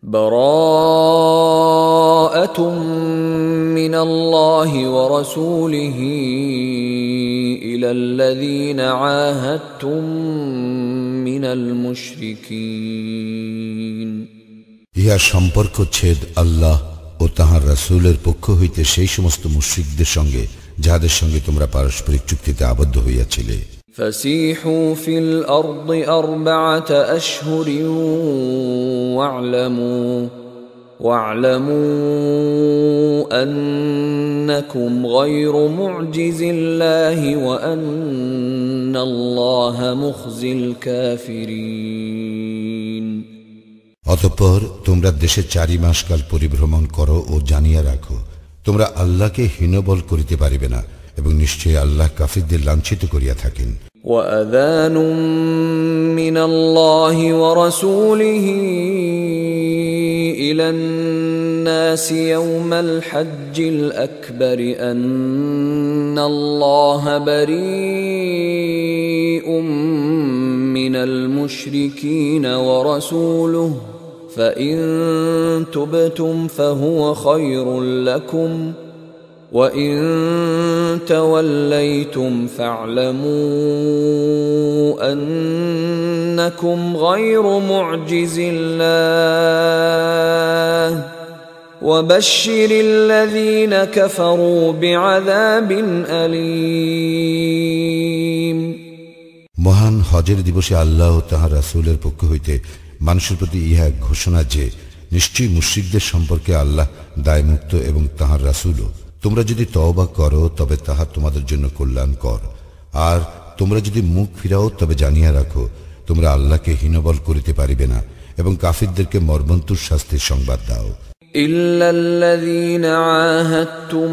براءة من الله ورسوله إلى الذين عاهدتم من المشركين ইহা সম্পর্কচ্ছেদ আল্লাহ ও তাঁহার রাসূলের পক্ষ হইতে সেই সমস্ত মুশরিকদের সঙ্গে যাহাদের সঙ্গে তোমরা পারস্পরিক চুক্তিতে আবদ্ধ হইয়াছিলে। فسيحوا في الأرض 4 أشهر واعلموا أنكم غير معجز الله وأن الله مخزي الكافرين অতঃপর তোমরা দেশে 4 মাস কাল পরিভ্রমণ করো ও জানিয়া রাখো তোমরা আল্লাহকে হীনবল করিতে পারিবে না এবং নিশ্চয়ই আল্লাহ কাফিরদের লাঞ্ছিত করিয়া থাকেন। وأذان من الله ورسوله إلى الناس يوم الحج الأكبر أن الله بريء من المشركين ورسوله فإن تبتم فهو خير لكم وَإِن تَوَلَّيْتُمْ فَاعْلَمُوا أَنَّكُمْ غَيْرُ مُعْجِزِ اللَّهِ وَبَشِّرِ الَّذِينَ كَفَرُوا بِعَذَابٍ أَلِيمٍ মহান হজের দিবসে আল্লাহ ও তাঁহার রাসূলের পক্ষ হইতে মানুষের প্রতি ইহা ঘোষণা যে নিশ্চয়ই মুশরিকদের সম্পর্কে আল্লাহ দায়মুক্ত এবং তাঁহার রাসূলও। তোমরা যদি তওবা করো তবে তাহা তোমাদের জন্য কল্যাণকর, আর তোমরা যদি মুখ ফিরাও তবে জানিয়া রাখো তোমরা আল্লাহকে হীনবল করিতে পারিবে না এবং কাফিরদেরকে মর্মন্তুর শাস্তির সংবাদ দাও। إلا الذين عاهدتم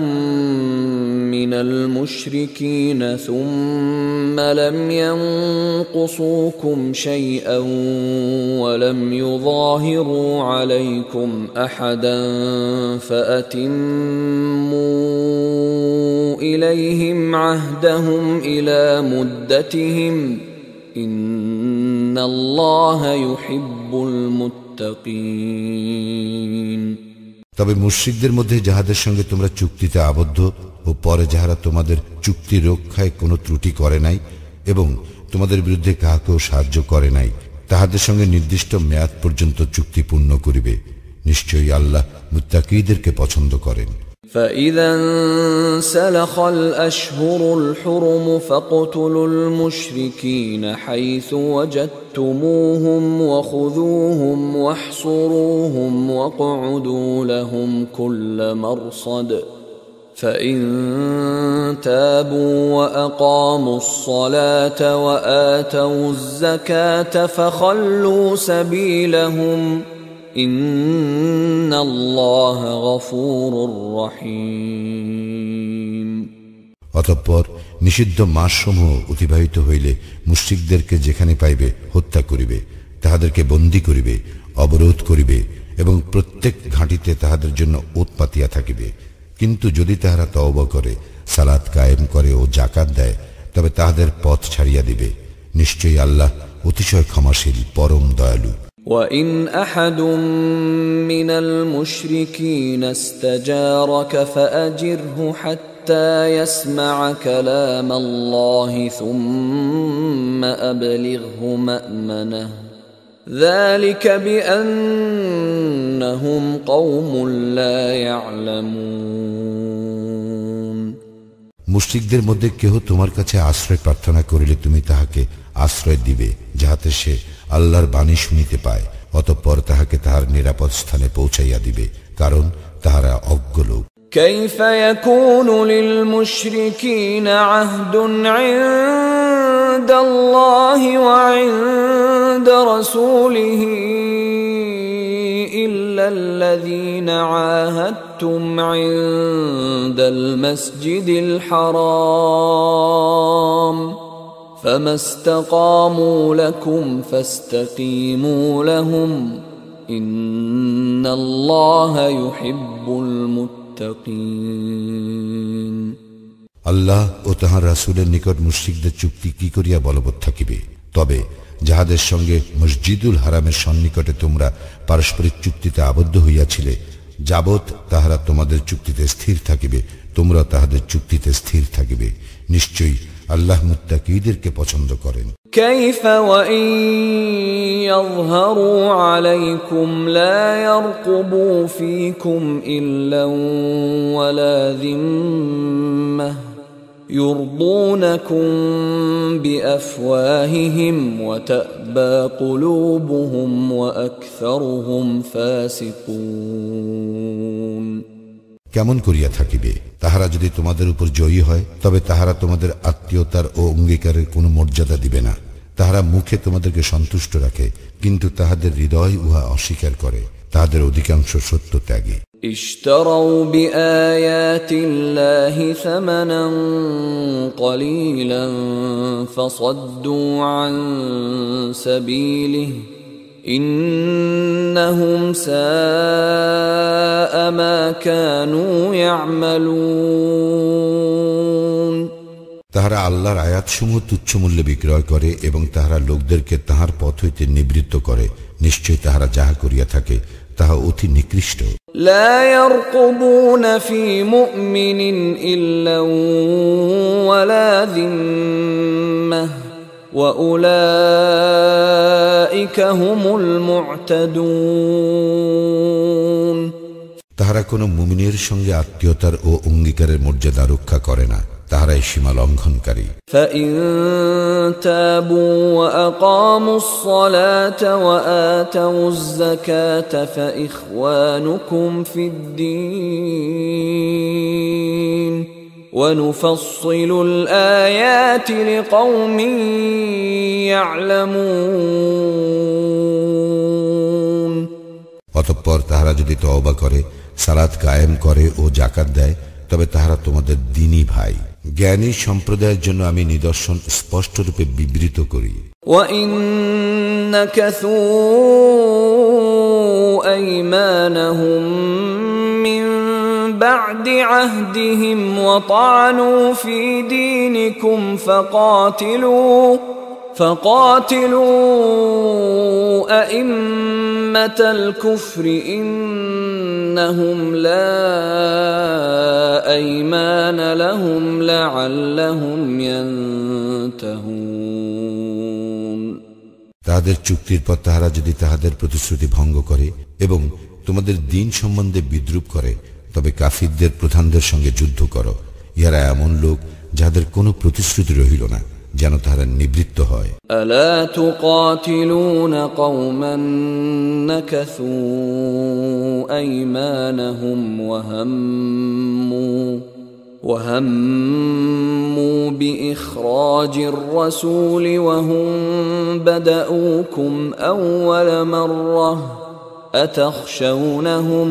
من المشركين ثم لم ينقصوكم شيئا ولم يظاهروا عليكم أحدا فأتموا إليهم عهدهم إلى مدتهم إن الله يحب المتقين তবে মুশরিকদের মধ্যে যাহাদের সঙ্গে তোমরা চুক্তিতে আবদ্ধ ও পরে যাহারা তোমাদের চুক্তি রক্ষায় কোনো ত্রুটি করে নাই এবং তোমাদের বিরুদ্ধে কাহাকেও সাহায্য করে নাই তাহাদের সঙ্গে নির্দিষ্ট মেয়াদ পর্যন্ত চুক্তি পূর্ণ করিবে। নিশ্চয়ই আল্লাহ মুত্তাকীদেরকে পছন্দ করেন। فَإِذَا انسَلَخَ الْأَشْهُرُ الْحُرُمُ فَاقْتُلُوا الْمُشْرِكِينَ حَيْثُ وَجَدتُّمُوهُمْ وَخُذُوهُمْ وَاحْصُرُوهُمْ وَاقْعُدُوا لَهُمْ كُلَّ مَرْصَدٍ فَإِن تَابُوا وَأَقَامُوا الصَّلَاةَ وَآتَوُا الزَّكَاةَ فَخَلُّوا سَبِيلَهُمْ ইন্নাল্লাহ গফুরুর রহিম। অতঃপর নিষিদ্ধ মাসসমূহ অতিবাহিত হইলে মুশরিকদেরকে যেখানে পাইবে হত্যা করিবে, তাহাদেরকে বন্দী করিবে, অবরোধ করিবে এবং প্রত্যেক ঘাঁটিতে তাহাদের জন্য ওত পাতিয়া থাকিবে। কিন্তু যদি তাহারা তওবা করে, সালাত কায়েম করে ও যাকাত দেয় তবে তাহাদের পথ ছাড়িয়া দিবে। নিশ্চয়ই আল্লাহ অতিশয় ক্ষমাশীল, পরম দয়ালু। وَإِنْ أَحَدٌ مِّنَ الْمُشْرِكِينَ اسْتَجَارَكَ فَأَجِرْهُ حَتَّى يَسْمَعَ كَلَامَ اللَّهِ ثُمَّ أَبْلِغْهُ مَأْمَنَهُ ذَلِكَ بِأَنَّهُمْ قَوْمٌ لَّا يَعْلَمُونَ মুশরিকদের মধ্যে কেহ তোমার কাছে আশ্রয় প্রার্থনা করিলে তুমি তাহাকে আশ্রয় দিবে যাহাতে সে আল্লাহর বাণী শুনিতে পায়, অতঃপর তাহাকে তাহার নিরাপদ স্থানে পৌঁছাইয়া দিবে, কারণ তাহারা অজ্ঞ লোক। كيف يكون للمشركين عهد عند الله وعند رسوله إلا الذين عاهدتم عند المسجد الحرام فما استقاموا لكم فاستقيموا لهم إن الله يحب المتقين আল্লাহ ও তাহার রাসূলের নিকট মুশরিকদের চুক্তি কি করিয়া বলবৎ থাকিবে? তবে যাহাদের সঙ্গে মসজিদুল হারামের সন্নিকটে তোমরা পারস্পরিক চুক্তিতে আবদ্ধ হইয়াছিলে, যাবৎ তাহারা তোমাদের চুক্তিতে স্থির থাকিবে, তোমরা তাহাদের চুক্তিতে স্থির থাকিবে। নিশ্চয়ই আল্লাহ মুত্তাকীদেরকে পছন্দ করেন। كيف وإن يظهروا عليكم لا يرقبوا فيكم إلا ولا ذمة يرضونكم بأفواههم وتأبى قلوبهم وأكثرهم فاسقون। কেমন করিয়া থাকিবে? তাহারা যদি তোমাদের উপর জয়ী হয়, তবে তাহারা তোমাদের আত্মীয়তার ও অঙ্গীকারের কোনো মর্যাদা দিবে না। তাহারা মুখে তোমাদেরকে সন্তুষ্ট রাখে, কিন্তু তাহাদের হৃদয় উহা অস্বীকার করে। তাহাদের অধিকাংশ সত্য ত্যাগী। اشتروا بآيات الله ثمنا قليلا فصدوا عن سبيله إنهم ساء ما كانوا يعملون। তাহারা আল্লাহর আয়াতসমূহ তুচ্ছ মূল্যে বিক্রয় করে এবং তাহারা লোকদেরকে তাহার পথ হইতে নিবৃত্ত করে। নিশ্চয় তাহারা যাহা করিয়া থাকে তাহা অতি নিকৃষ্ট। لا يرقبون في مؤمن إلا ولا ذمة وأولئك هم المعتدون। তাহারা কোন মুমিনের সঙ্গে আত্মীয়তার ও অঙ্গীকারের মর্যাদা রক্ষা করে না, তাহারাই সীমা লঙ্ঘনকারী। فإن تابوا وأقاموا الصلاة وآتوا الزكاة فإخوانكم في الدين ونفصل الآيات لقوم يعلمون। অতঃপর তাহারা যদি তওবা করে, সালাত কায়েম করে ও যাকাত দেয়, তবে তাহারা তোমাদের দ্বীনী ভাই। জ্ঞানী সম্প্রদায়ের জন্য আমি নিদর্শন স্পষ্টরূপে বিবৃত করি। وَإِن نَكَثُوا أَيْمَانَهُم مِّن بَعْدِ عَهْدِهِمْ وَطَعَنُوا فِي دِينِكُمْ فقاتلوا أئمة الكفر إنهم لا أيمان لهم لعلهم ينتهون। তাহাদের চুক্তির পর তাহারা যদি তাহাদের প্রতিশ্রুতি ভঙ্গ করে এবং তোমাদের দ্বীন সম্বন্ধে বিদ্রূপ করে, তবে কাফিরদের প্রধানদের সঙ্গে যুদ্ধ করো। ইহারা এমন লোক যাহাদের কোনো প্রতিশ্রুতি রহিল না, যেন তাহারা নিবৃত্ত হয়। ألا تقاتلون قوما نكثوا أيمانهم وهموا بإخراج الرسول وهم بدؤوكم أول مرة أتخشونهم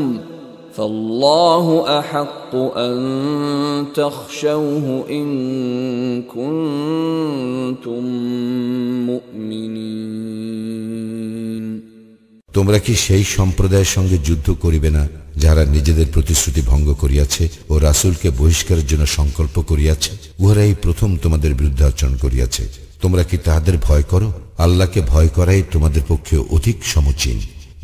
فالله أحق أن تخشوه إن كنتم مؤمنين। তোমরা কি সেই সম্প্রদায়ের সঙ্গে যুদ্ধ করিবে না যাহারা নিজেদের প্রতিশ্রুতি ভঙ্গ করিয়াছে ও রাসূলকে বহিষ্কারের জন্য সংকল্প করিয়াছে? উহারাই প্রথম তোমাদের বিরুদ্ধে আচরণ করিয়াছে। তোমরা কি তাহাদের ভয় করো? আল্লাহকে ভয় করাই তোমাদের পক্ষে অধিক সমীচীন,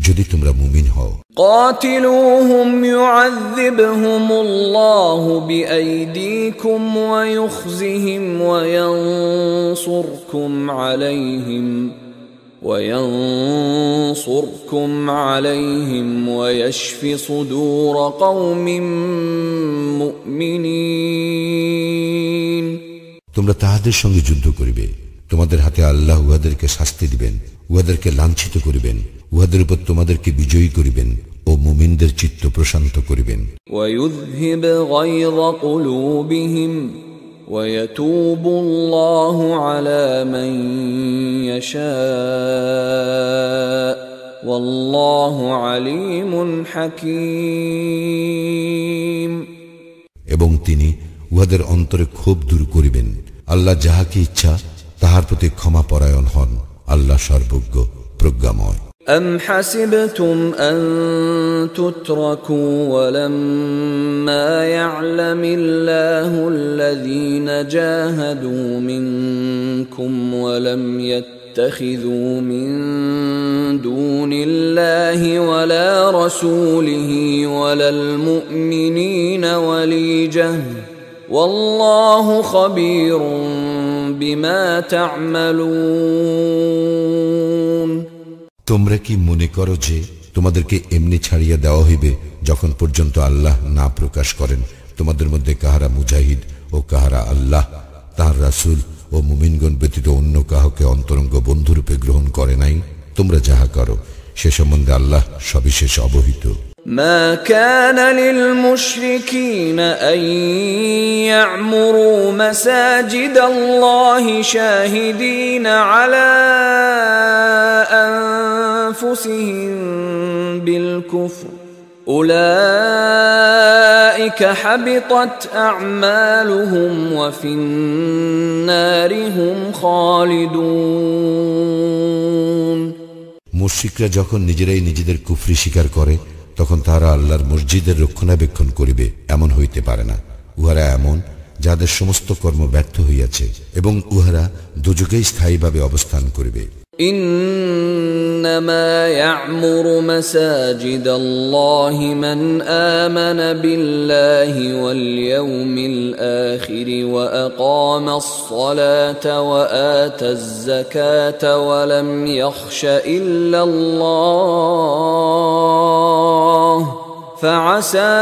যদি তোমরা মুমিন হও। قاتلوهم يعذبهم الله بأيديكم ويخزهم وينصركم عليهم ويشف صدور قوم مؤمنين। তোমরা তাহাদের সঙ্গে যুদ্ধ করিবে, তোমাদের হাতে আল্লাহ উহাদেরকে শাস্তি দিবেন, উহাদেরকে লাঞ্ছিত করিবেন, উহাদের উপর তোমাদেরকে বিজয়ী করিবেন ও মুমিনদের চিত্ত প্রশান্ত করিবেন। ويذهب غيظ قلوبهم ويتوب الله على من يشاء والله عليم حكيم। এবং তিনি উহাদের অন্তরে ক্ষোভ দূর করিবেন। আল্লাহ যাহাকে ইচ্ছা তাহার প্রতি ক্ষমা পরায়ণ হন। আল্লাহ সর্বজ্ঞ প্রজ্ঞাময়। أم حسبتم أن تتركوا ولما يعلم الله الذين جاهدوا منكم ولم يتخذوا من دون الله ولا رسوله ولا المؤمنين وليجة والله خبير بما تعملون তোমরা কি মনে করো যে তোমাদেরকে এমনি ছাড়িয়ে দেওয়া হইবে যখন পর্যন্ত আল্লাহ না প্রকাশ করেন তোমাদের মধ্যে কাহারা মুজাহিদ ও কাহারা আল্লাহ তাহার রাসূল ও মুমিনগণ ব্যতীত অন্য কাহাকে অন্তরঙ্গ বন্ধুরূপে গ্রহণ করে নাই? তোমরা যাহা করো সে সম্বন্ধে আল্লাহ সবিশেষ অবহিত। ما كان للمشركين أن يعمروا مساجد الله شاهدين على أنفسهم بالكفر أولئك حبطت أعمالهم وفي النار هم خالدون মুশরিকরা যখন নিজেরাই নিজেদের কুফরি স্বীকার করে তখন তারা আল্লাহর মসজিদের রক্ষণাবেক্ষণ করিবে এমন হইতে পারে না। উহারা এমন যাদের সমস্ত কর্ম ব্যর্থ হইয়াছে এবং উহারা দুযুগেই স্থায়ীভাবে অবস্থান করিবে। إنما يعمر مساجد الله من آمن بالله واليوم الآخر وأقام الصلاة وآتى الزكاة ولم يخش إلا الله فعسى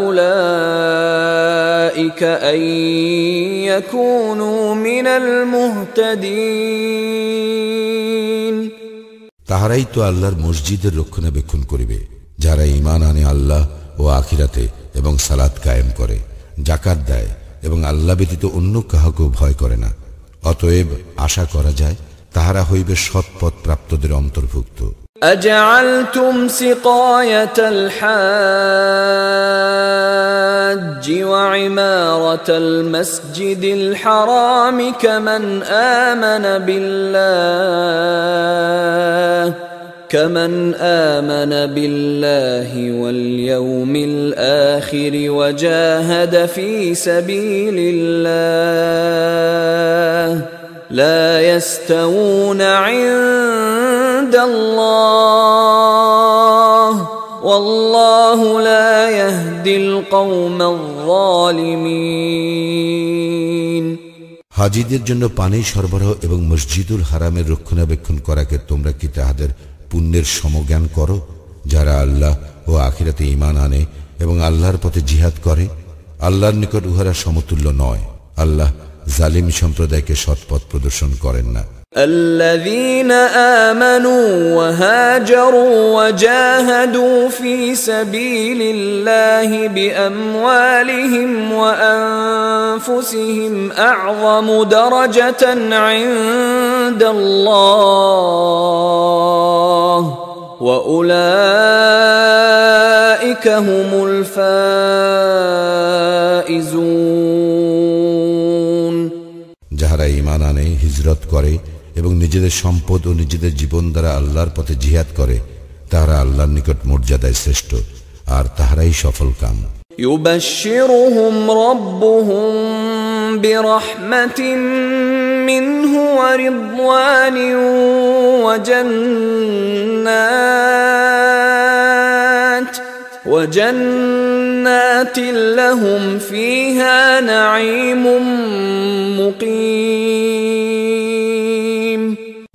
أولئك أن يكونوا من المهتدين তাহারাই তো আল্লাহর মসজিদের রক্ষণাবেক্ষণ করিবে যারা ঈমান আনে আল্লাহ ও আখিরাতে এবং সালাত কায়েম করে, যাকাত দেয় এবং আল্লাহ ব্যতীত অন্য কাহাকে ভয় করে না। অতএব আশা করা যায় তাহারা হইবে সৎপথ প্রাপ্তদের অন্তর্ভুক্ত। أجعلتم سقاية الحاج وعمارة المسجد الحرام كمن آمن بالله واليوم الآخر وجاهد في سبيل الله لا يستوون عند الله والله لا يهدي القوم الظالمين হাজীদের জন্য পানি সরবরাহ এবং মসজিদুল হারামের রক্ষণাবেক্ষণ করাকে তোমরা কি তাহাদের পুণ্যের সমজ্ঞান করো যারা আল্লাহ ও আখিরাতে ঈমান আনে এবং আল্লাহর পথে জিহাদ করে? আল্লাহর নিকট উহারা সমতুল্য নয়। আল্লাহ জালিম সম্প্রদায়কে সৎপথ প্রদর্শন করেন না। الذين آمنوا وهاجروا وجاهدوا في سبيل الله بأموالهم وأنفسهم أعظم درجة عند الله وأولئك هم الفائزون যাহারা ঈমান আনে, হিজরত করে এবং নিজেদের সম্পদ ও নিজেদের জীবন দ্বারা আল্লাহর পথে জিহাদ করে তাহারা আল্লাহর নিকট মর্যাদায় শ্রেষ্ঠ আর তাহারাই সফল কাম। يبشرهم ربهم برحمة منه ورضوان وجنات لهم فيها نعيم মুকিম।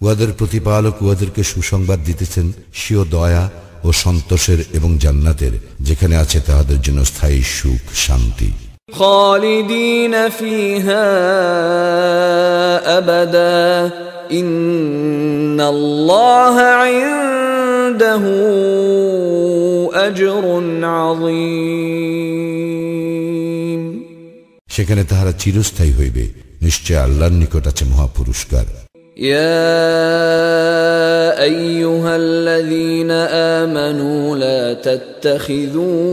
উহাদের প্রতিপালক উহাদেরকে সুসংবাদ দিতেছেন স্বীয় দয়া ও সন্তোষের এবং জান্নাতের, যেখানে আছে তাহাদের জন্য স্থায়ী সুখ শান্তি। খালিদিন ফিহা আবাদা ইন্নাল্লাহা ইনদাহু আজরুন আযীম। সেখানে তাহারা চিরস্থায়ী হইবে, নিশ্চয় আল্লাহর নিকট আছে মহা পুরস্কার। يا أيها الذين آمنوا لا تتخذوا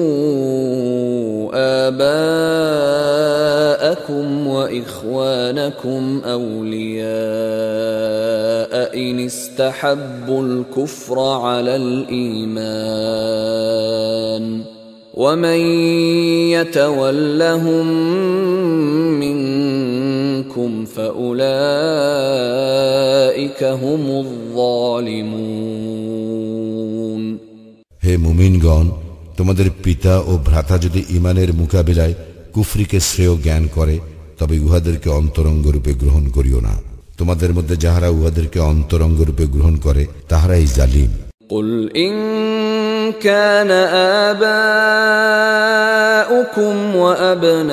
آباءكم وإخوانكم أولياء إن استحبوا الكفر على الإيمان ومن يتولهم منكم عنكم فأولئك هم الظالمون হে মুমিনগণ, তোমাদের পিতা ও ভ্রাতা যদি ঈমানের মোকাবিলায় কুফরিকে শ্রেয় জ্ঞান করে, তবে উহাদেরকে অন্তরঙ্গ রূপে গ্রহণ করিও না। তোমাদের মধ্যে যাহারা উহাদেরকে অন্তরঙ্গ রূপে গ্রহণ করে তাহারাই জালিম। قل إن كان آباؤكم وأبناؤكم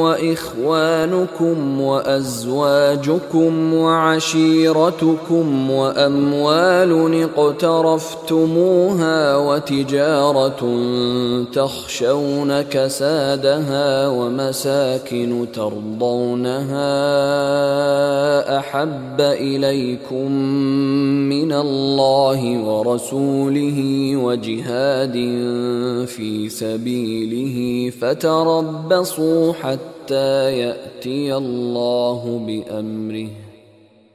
وإخوانكم وأزواجكم وعشيرتكم وأموال اقترفتموها وتجارة تخشون كسادها ومساكن ترضونها أحب إليكم من الله ورسوله وجهاد في سبيله فتربصوا حتى يأتي الله بأمره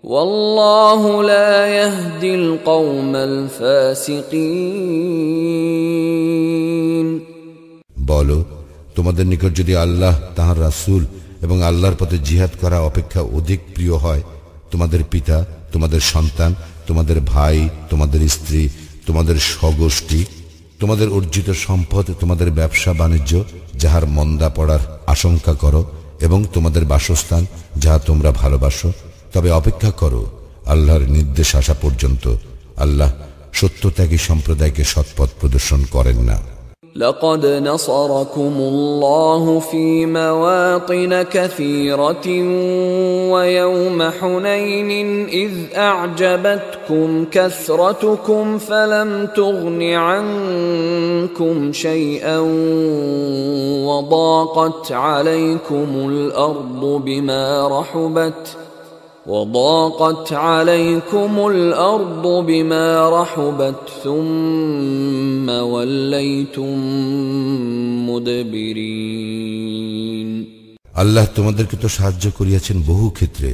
والله لا يهدي القوم الفاسقين বলো, তোমাদের নিকট যদি আল্লাহ, তাঁর রাসূল এবং আল্লাহর পথে জিহাদ করা অপেক্ষা অধিক প্রিয় হয়, তোমাদের পিতা, তোমাদের সন্তান, তোমাদের ভাই, তোমাদের স্ত্রী, তোমাদের স্বগোষ্ঠী, তোমাদের অর্জিত সম্পদ, তোমাদের ব্যবসা বাণিজ্য যাহার মন্দা পড়ার আশঙ্কা করো, এবং তোমাদের বাসস্থান যাহা তোমরা ভালোবাসো, তবে অপেক্ষা করো আল্লাহর নির্দেশ আসা পর্যন্ত। আল্লাহ সত্যত্যাগী সম্প্রদায়কে সৎপথ প্রদর্শন করেন না। لقد نصركم الله في مواطن كثيرة ويوم حنين إذ أعجبتكم كثرتكم فلم تغن عنكم شيئا وضاقت عليكم الأرض بما رحبت ثم وليتم مدبرين আল্লাহ তোমাদেরকে তো সাহায্য করিয়াছেন বহু ক্ষেত্রে,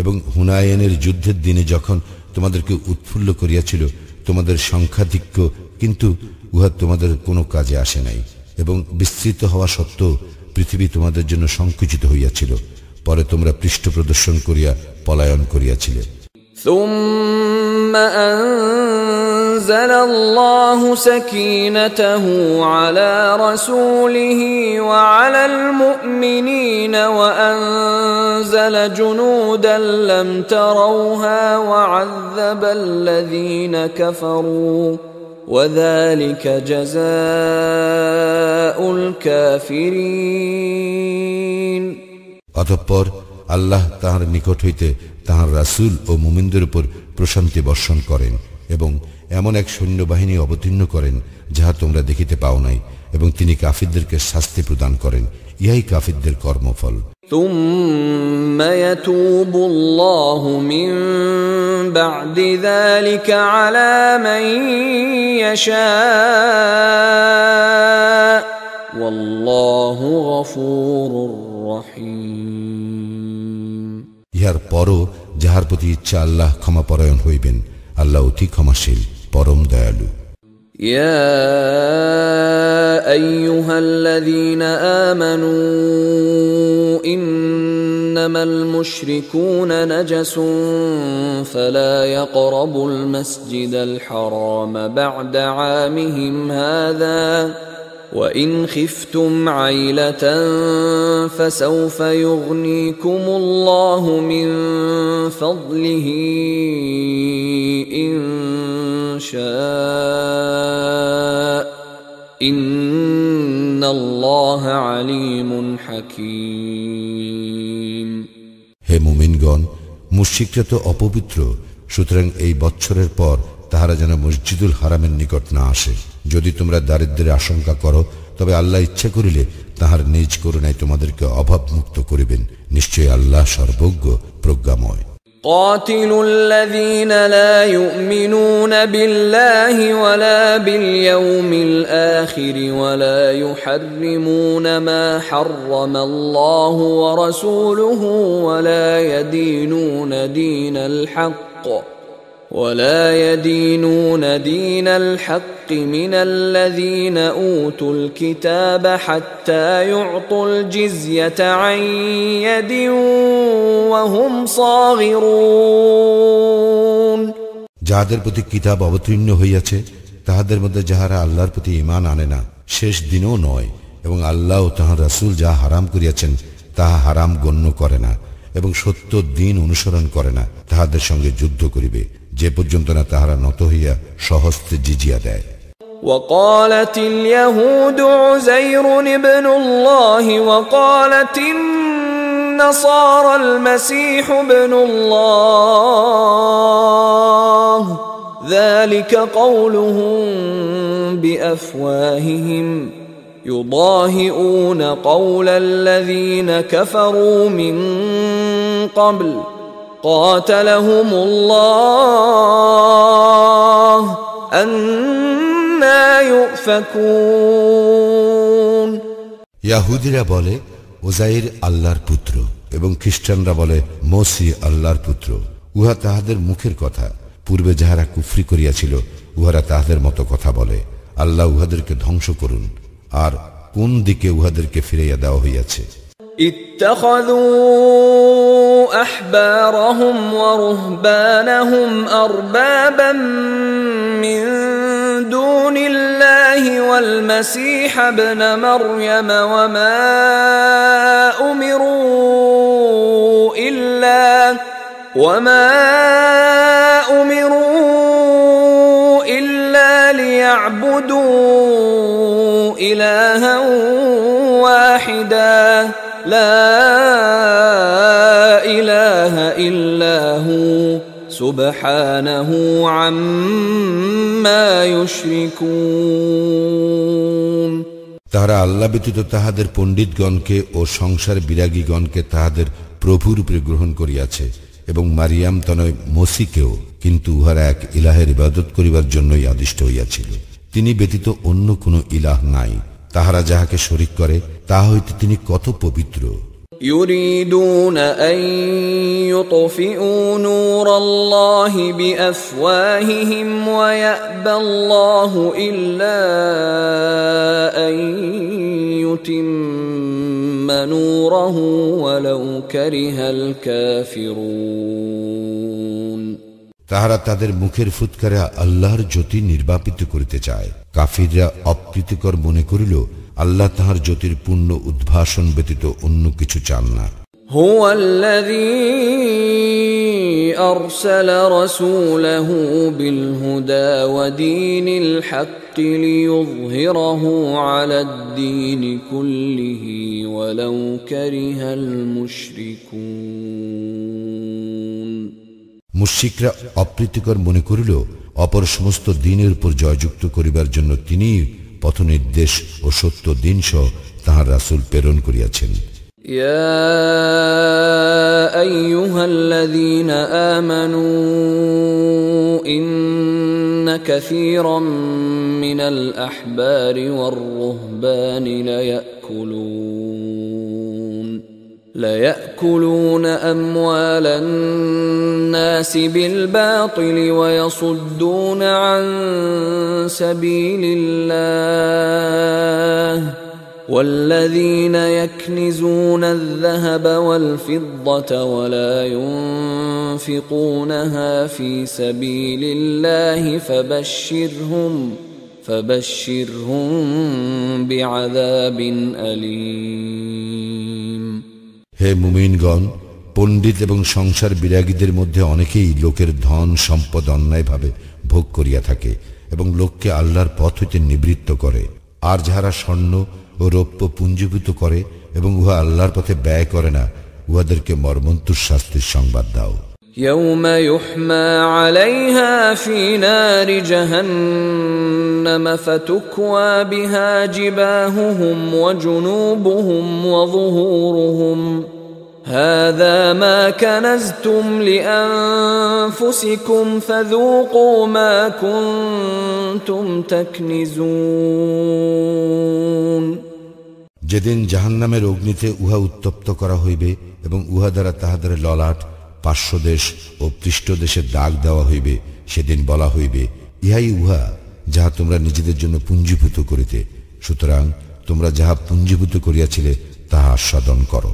এবং হুনায়নের যুদ্ধের দিনে যখন তোমাদেরকে উৎফুল্ল করিয়াছিল তোমাদের সংখ্যাধিক্য, কিন্তু উহা তোমাদের কোনো কাজে আসে নাই, এবং বিস্তৃত হওয়া সত্ত্বেও পৃথিবী তোমাদের জন্য সংকুচিত হইয়াছিল। পরে তোমরা পৃষ্ঠ প্রদর্শন করিয়া পলায়ন করিয়াছিলে। ثم أنزل الله سكينته على رسوله وعلى المؤمنين وأنزل جنودا لم تروها وعذب الذين كفروا وذلك جزاء الكافرين অতঃপর আল্লাহ তাহার নিকট হইতে তাহার রাসূল ও মুমিনদের উপর প্রশান্তি বর্ষণ করেন, এবং এমন এক সৈন্যবাহিনী অবতীর্ণ করেন যাহা তোমরা দেখিতে পাও নাই, এবং তিনি কাফিরদেরকে শাস্তি প্রদান করেন। ইহাই কাফিরদের কর্মফল। ثم يتوب الله من بعد ذلك على من يشاء والله غفور رحيم ইহার পরও যাহার প্রতি ইচ্ছা আল্লাহ ক্ষমাপরায়ণ হইবেন, আল্লাহ অতি ক্ষমাশীল, পরম দয়ালু। يا أيها الذين آمنوا إنما المشركون نجس فلا يقربوا المسجد الحرام بعد عامهم هذا وإن خفتم عيلة فسوف يغنيكم الله من فضله إن شاء إن الله عليم حكيم হে মুমিনগণ, মুশরিকরা তো অপবিত্র, সুতরাং এই বৎসরের পর তাহারা যেন মসজিদুল হারামের নিকট না আসে। যদি তোমরা দারিদ্র্যের আশঙ্কা করো, তবে আল্লাহ ইচ্ছা করিলে তাহার নিজ করুণায় তোমাদেরকে অভাবমুক্ত করিবেন। নিশ্চয়ই আল্লাহ সর্বজ্ঞ, প্রজ্ঞাময়। قاتلوا الذين لا يؤمنون بالله ولا باليوم الآخر ولا يحرمون ما حرم الله ورسوله ولا يدينون دين الحق ولا يدينون دين الحق من الذين أوتوا الكتاب حتى يعطوا الجزية عن يد وهم صاغرون যাদের প্রতি কিতাব অবতীর্ণ হইয়াছে তাহাদের মধ্যে যাহারা আল্লাহর প্রতি ঈমান আনে না, শেষ দিনও নয়, এবং আল্লাহ ও তাহার রাসূল যাহা হারাম করিয়াছেন তাহা হারাম গণ্য করে না, এবং সত্য দিন অনুসরণ করে না, তাহাদের সঙ্গে যুদ্ধ করিবে, যে পর্যন্ত না তাহারা নত হইয়া স্বহস্তে জিজিয়া দেয়। وقالت اليهود عزير ابن الله وقالت النصارى المسيح ابن الله ذلك قولهم بأفواههم يضاهئون قول الذين كفروا من قبل قاتلهم الله أنى يؤفكون ইয়াহুদীরা বলে উজাইর আল্লাহর পুত্র এবং খ্রিস্টানরা বলে মসিহ আল্লাহর পুত্র। উহা তাহাদের মুখের কথা, পূর্বে যাহারা কুফরি করিয়াছিল উহারা তাহাদের মতো কথা বলে। আল্লাহ উহাদেরকে ধ্বংস করুন। আর কোন দিকে উহাদেরকে ফিরাইয়া দেওয়া হইয়াছে? اتخذوا أحبارهم ورهبانهم أربابا من دون الله والمسيح ابن مريم وما أمروا إلا ليعبدوا إلها واحدا لا إله إلا هو سبحانه عما يشركون তাহারা আল্লাহ ব্যতীত তাহাদের পণ্ডিতগণকে ও সংসার বিরাগীগণকে তাহাদের প্রভুরূপে গ্রহণ করিয়াছে এবং মারিয়াম তনয় মসিকেও, কিন্তু উহারা এক ইলাহের ইবাদত করিবার জন্যই আদিষ্ট হইয়াছিল। তিনি ব্যতীত অন্য কোনো ইলাহ নাই। তাহারা যাহাকে শরীক করে তাহা হইতে তিনি কত পবিত্র। يريدون أن يطفئوا نور الله بأفواههم ويأبى الله إلا أن يتم نوره ولو كره الكافرون তাহারা তাদের মুখের ফুৎকারে আল্লাহর জ্যোতি নির্বাপিত করিতে চায়। কাফিররা অপ্রীতিকর মনে করিল আল্লাহ তাহার জ্যোতির পূর্ণ উদ্ভাসন ব্যতীত অন্য কিছু চান না। هو الذي أرسل رسوله بالهدى ودين الحق ليظهره على الدين كله ولو كره المشركون মুশরিকরা অপ্রীতিকর মনে করিল অপর সমস্ত দিনের উপর জয়যুক্ত করিবার জন্য তিনি পথ নির্দেশ ও সত্য দিন সহ তাহার রাসূল প্রেরণ করিয়াছেন। يا أيها الذين آمنوا إن كثيرا من الأحبار والرهبان ليأكلون أموال الناس بالباطل ويصدون عن سبيل الله والذين يكنزون الذهب والفضة ولا ينفقونها في سبيل الله فبشرهم بعذاب أليم হে মুমিনগণ, পণ্ডিত এবং সংসার বিরাগীদের মধ্যে অনেকেই লোকের ধন সম্পদ অন্যায়ভাবে ভোগ করিয়া থাকে এবং লোককে আল্লাহর পথ হইতে নিবৃত্ত করে। আর যাহারা স্বর্ণ ও রৌপ্য পুঞ্জীভূত করে এবং উহা আল্লাহর পথে ব্যয় করে না, উহাদেরকে মর্মন্তুর শাস্তির সংবাদ দাও। يوم يحمى عليها في نار جهنم فتكوى بها جباههم وجنوبهم وظهورهم هذا ما كنزتم لأنفسكم فذوقوا ما كنتم تكنزون যেদিন জাহান্নামের অগ্নিতে উহা উত্তপ্ত করা হইবে এবং উহা দ্বারা তাহাদের ললাট, পার্শ্বদেশ ও পৃষ্ঠদেশে দাগ দেওয়া হইবে। সেদিন বলা হইবে, ইহাই উহা যাহা তোমরা নিজেদের জন্য পুঞ্জীভূত করিতে, সুতরাং তোমরা যাহা পুঞ্জীভূত করিয়াছিলে তাহা আস্বাদন করো।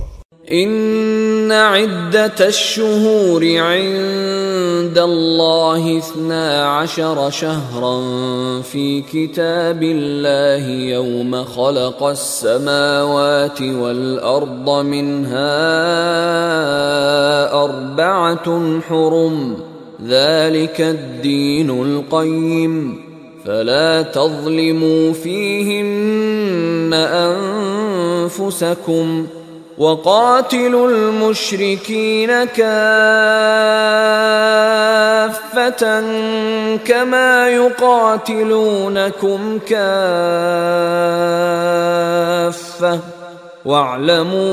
إن عدة الشهور عند الله 12 شهرا في كتاب الله يوم خلق السماوات والأرض منها 4 حرم ذلك الدين القيم فلا تظلموا فيهن أنفسكم وقاتلوا المشركين كافة كما يقاتلونكم كافة واعلموا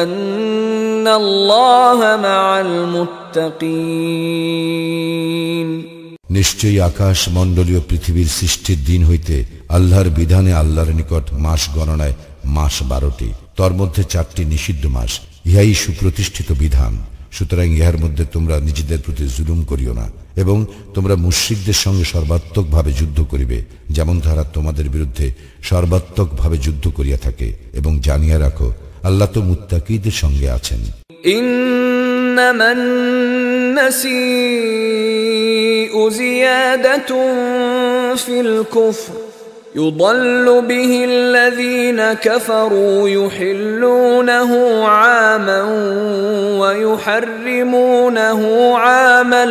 أن الله مع المتقين নিশ্চয়ই আকাশ মণ্ডলীয় পৃথিবীর সৃষ্টির দিন হইতে আল্লাহর বিধানে আল্লাহর নিকট মাস গণনায় মাস 12টি, তর মধ্যে 4টি নিষিদ্ধ মাস। ইহাই সুপ্রতিষ্ঠিত বিধান। সুতরাং ইহার মধ্যে তোমরা নিজেদের প্রতি জুলুম করিও না এবং তোমরা মুশরিকদের সঙ্গে সর্বাত্মকভাবে যুদ্ধ করিবে, যেমন তারা তোমাদের বিরুদ্ধে সর্বাত্মকভাবে যুদ্ধ করিয়া থাকে। এবং জানিয়া রাখো, আল্লাহ তো মুত্তাকীদের সঙ্গে আছেন। إنما النسيء زيادة في الكفر يضل به الذين كفروا يحلونه عاما ويحرمونه عاما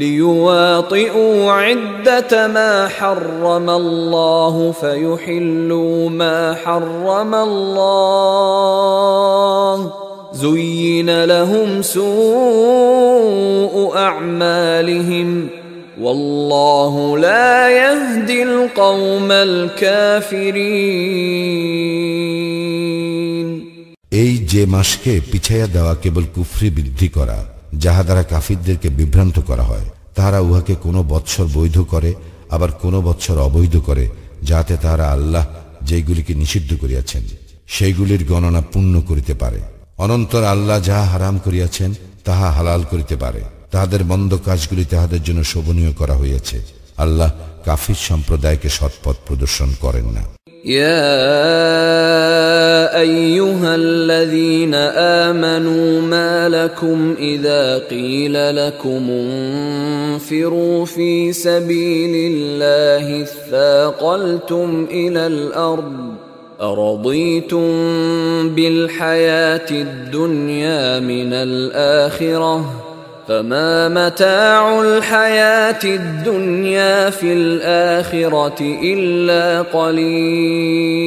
ليواطئوا عدة ما حرم الله فيحلوا ما حرم الله زين لهم سوء أعمالهم والله لا يهدي القوم الكافرين এই যে মাসকে পিছাইয়া দেওয়া কেবল কুফরি বৃদ্ধি করা, যাহা দ্বারা কাফিরদেরকে বিভ্রান্ত করা হয়। তাহারা উহাকে কোনো বৎসর বৈধ করে, আবার কোনো বৎসর অবৈধ করে, যাহাতে তাহারা আল্লাহ যেইগুলিকে নিষিদ্ধ করিয়াছেন সেইগুলির গণনা পূর্ণ করিতে পারে। অনন্তর আল্লাহ যাহা হারাম করিয়াছেন তাহা হালাল করিতে পারে। তাহাদের মন্দ কাজগুলি তাহাদের জন্য শোভনীয় করা হইয়াছে। আল্লাহ কাফির সম্প্রদায়কে সৎপথ প্রদর্শন করেন না। يا أيها الذين آمنوا ما لكم إذا قيل لكم انفروا في سبيل الله اثاقلتم إلى الأرض أرضيتم بالحياة الدنيا من الآخرة فما متاع الحياة الدنيا في الآخرة إلا قليل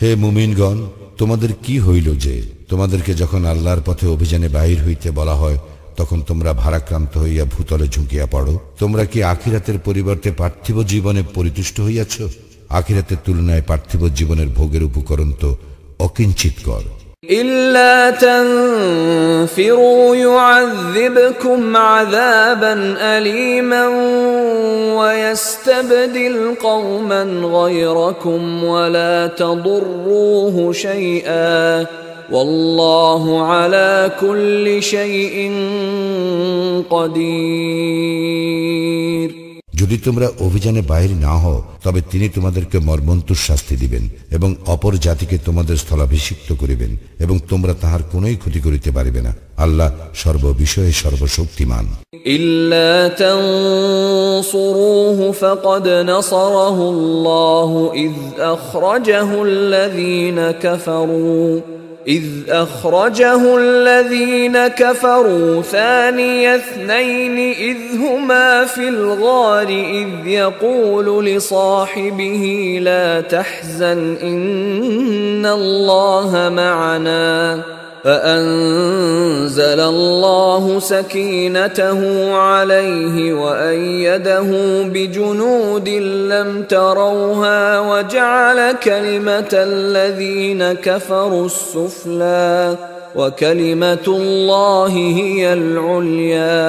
হে মুমিনগণ, তোমাদের কি হইল যে তোমাদেরকে যখন আল্লাহর পথে অভিযানে বাহির হইতে বলা হয় তখন তোমরা ভারাক্রান্ত হইয়া ভূতলে ঝুঁকিয়া পড়ো? তোমরা কি আখিরাতের পরিবর্তে পার্থিব জীবনে পরিতুষ্ট হইয়াছ? আখিরাতের তুলনায় পার্থিব জীবনের ভোগের উপকরণ তো অকিঞ্চিতকর। إلا تنفروا يعذبكم عذابا أليما ويستبدل قوما غيركم ولا تضروه شيئا والله على كل شيء قدير যদি তোমরা অভিযানে বাইরে না হও তবে তিনি তোমাদেরকে মর্মন্তুর শাস্তি দিবেন এবং অপর জাতিকে তোমাদের স্থলাভিষিক্ত করিবেন এবং তোমরা তাহার কোনোই ক্ষতি করিতে পারিবে না। আল্লাহ সর্ববিষয়ে সর্বশক্তিমান। إلا تنصروه فقد نصره الله إذ أخرجه الذين كفروا ثاني اثنين إذ هما في الغار إذ يقول لصاحبه لا تحزن إن الله معنا فأنزل الله سكينته عليه وأيده بجنود لم تروها وجعل كلمة الذين كفروا السفلى وكلمة الله هي العليا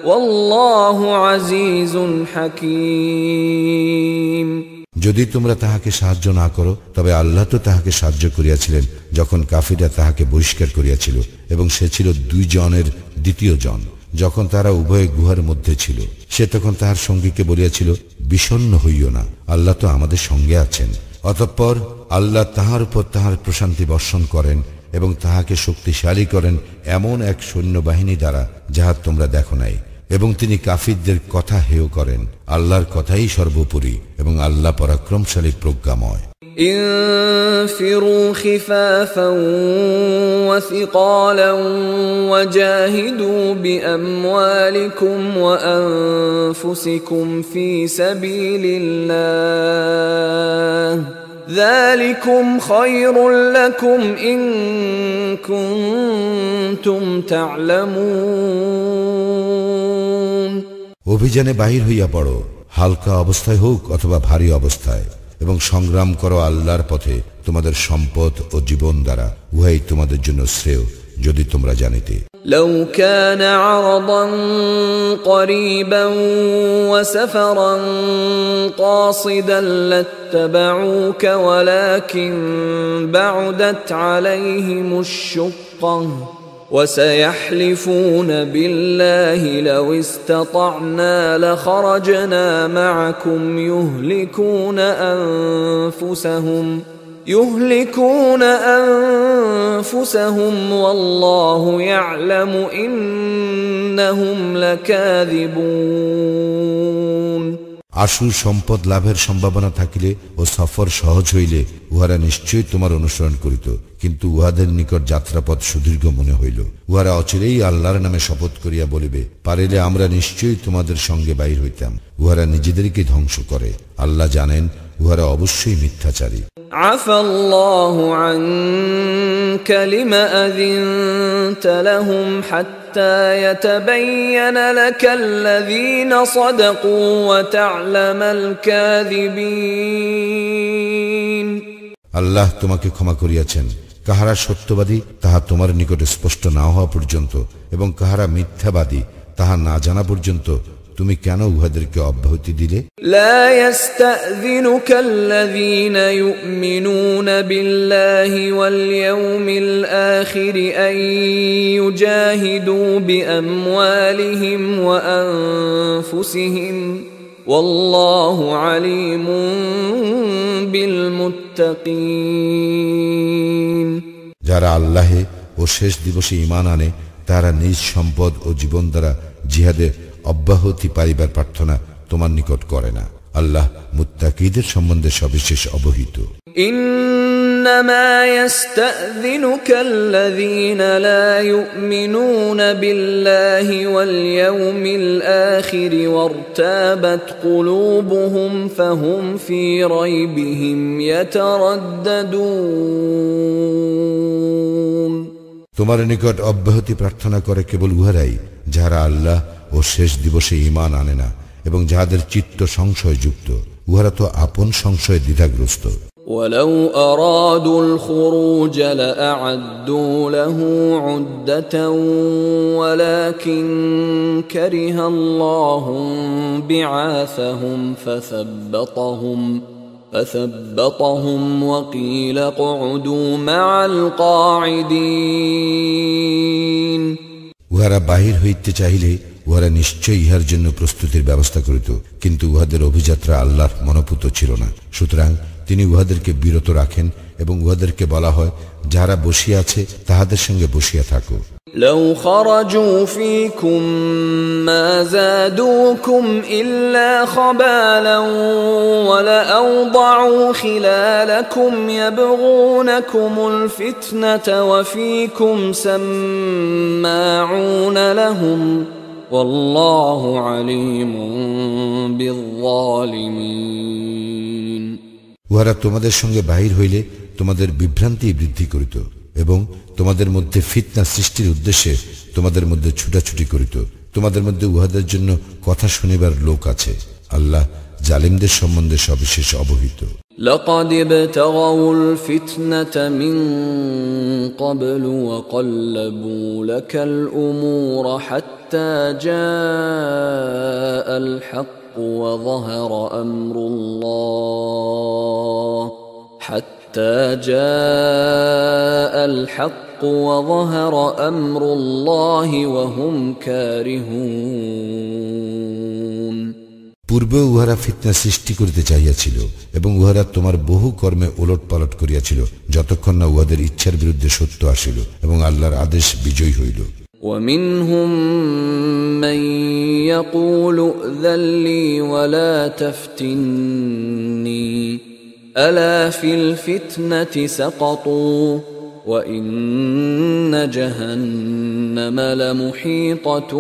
والله عزيز حكيم যদি তোমরা তাহাকে সাহায্য না করো তবে আল্লাহ তো তাহাকে সাহায্য করিয়াছিলেন যখন কাফিররা তাহাকে বহিষ্কার করিয়াছিল এবং সে ছিল 2 জনের দ্বিতীয় জন। যখন তারা উভয়ে গুহার মধ্যে ছিল সে তখন তাহার সঙ্গীকে বলিয়াছিল, বিষণ্ণ হইও না, আল্লাহ তো আমাদের সঙ্গে আছেন। অতঃপর আল্লাহ তাহার উপর তাহার প্রশান্তি বর্ষণ করেন এবং তাহাকে শক্তিশালী করেন এমন এক সৈন্যবাহিনী দ্বারা যাহা তোমরা দেখো নাই, এবং তিনি কাফিরদের কথা হেয় করেন। আল্লাহর কথাই সর্বোপরি এবং আল্লাহ পরাক্রমশালী প্রজ্ঞাময়। انفروا خفافا وثقالا وجاهدوا بأموالكم وأنفسكم في سبيل الله ذلكم خير لكم إن كنتم تعلمون। অভিযানে বাহির হইয়া পড়ো, হালকা অবস্থায় হোক অথবা ভারী অবস্থায়, এবং সংগ্রাম করো আল্লাহর পথে তোমাদের সম্পদ ও জীবন দ্বারা, উহাই তোমাদের জন্য শ্রেয় যদি তোমরা জানিতে। لو كان عرضا قريبا وسفرا قاصدا لاتبعوك ولكن بعدت عليهم الشقة وسيحلفون بالله لو استطعنا لخرجنا معكم يهلكون أنفسهم والله يعلم إنهم لكاذبون। আশু সম্পদ লাভের সম্ভাবনা থাকিলে ও সফর সহজ হইলে উহারা নিশ্চয়ই তোমার অনুসরণ করিত, কিন্তু উহাদের নিকট যাত্রাপথ সুদীর্ঘ মনে হইল। উহারা অচিরেই আল্লাহর নামে শপথ করিয়া বলিবে, পারিলে আমরা নিশ্চয়ই তোমাদের সঙ্গে বাইর হইতাম। উহারা নিজেদেরকে ধ্বংস করে, আল্লাহ জানেন উহারা অবশ্যই মিথ্যাচারী। আফাল্লাহু আনকা লিমা আযিনতা লাহুম হাত্তা ইয়াতাবায়্যানা লাকাল্লাযীনা সাদাকু ওয়া তা'লামাল কাযিবিন। আল্লাহ তোমাকে ক্ষমা করিয়াছেন কাহারা সত্যবাদী তাহা তোমার নিকটে স্পষ্ট না হওয়া পর্যন্ত, এবং কাহারা মিথ্যাবাদী তাহা না জানা পর্যন্ত তুমি কেন উহাদেরকে অব্যাহতি দিলে? লা ইস্তাযিনুকা আল্লাযীনা ইউমিনুনা বিল্লাহি ওয়াল ইয়াউমিল আখির আন ইউজাহিদু বিআমওয়ালিহিম ওয়া আনফুসিহিম ওয়াল্লাহু আলীমুন বিল মুত্তাকিন। যারা আল্লাহে ও শেষ দিবসে ঈমান আনে তারা নিজ সম্পদ ও জীবন দ্বারা জিহাদে অব্যাহতি পাইবার প্রার্থনা তোমার নিকট করে না। আল্লাহ মুত্তাকিদের সম্বন্ধে সবিশেষ অবহিত। ইন্নামা ইস্তাযিনুকা আল্লাযীনা লা ইউমিনুনা বিল্লাহি ওয়াল ইয়াউমিল আখির ওয়ারতাবাত কুলুবুহুম ফাহুম ফি রাইবিহিম ইয়াতারাদ্দাদুন। তোমার নিকট অব্যাহতি প্রার্থনা করে কেবল উহারাই যাহারা আল্লাহ ও শেষ দিবসে ঈমান আনে না এবং যাহাদের চিত্ত সংশয়যুক্ত। উহারা তো আপন সংশয়ে দ্বিধাগ্রস্ত। ولو أرادوا الخروج لأعدوا له عدة ولكن كره الله بعاثهم فثبطهم وقيل اقعدوا مع القاعدين। উহারা বাহির হইতে চাহিলে উহারা নিশ্চয়ই ইহার জন্য প্রস্তুতির ব্যবস্থা করিত, কিন্তু উহাদের অভিযাত্রা আল্লাহর মনোপুত ছিল না। সুতরাং তিনি উহাদেরকে বিরত রাখেন এবং উহাদেরকে বলা হয়, যারা বসিয়া আছে তাহাদের সঙ্গে বসিয়া থাকো। لو خرجوا فيكم ما زادوكم إلا خبالا ولأوضعوا خلالكم يبغونكم الفتنة وفيكم سماعون لهم والله عليم بالظالمين। উহারা তোমাদের সঙ্গে বাহির হইলে তোমাদের বিভ্রান্তি বৃদ্ধি করিত এবং তোমাদের মধ্যে ফিতনা সৃষ্টির উদ্দেশ্যে তোমাদের মধ্যে ছুটাছুটি করিত। তোমাদের মধ্যে উহাদের জন্য কথা শুনিবার লোক আছে। আল্লাহ জালিমদের সম্বন্ধে সবিশেষ অবহিত। لقد ابتغوا الفتنة من قبل وقلبوا لك الأمور حتى جاء الحق وظهر أمر الله حتى جاء الحق وظهر أمر الله وهم كارهون পূর্বে উহারা ফিতনা সৃষ্টি করিতে চাইয়াছিল এবং উহারা তোমার বহু কর্মে ওলট পালট করিয়াছিল যতক্ষণ না উহাদের ইচ্ছার বিরুদ্ধে সত্য আসিল এবং আল্লাহর আদেশ বিজয়ী হইল। ومنهم من يقول ائذن لي ولا تفتني ألا في الفتنة سقطوا وإن جهنم لمحيطة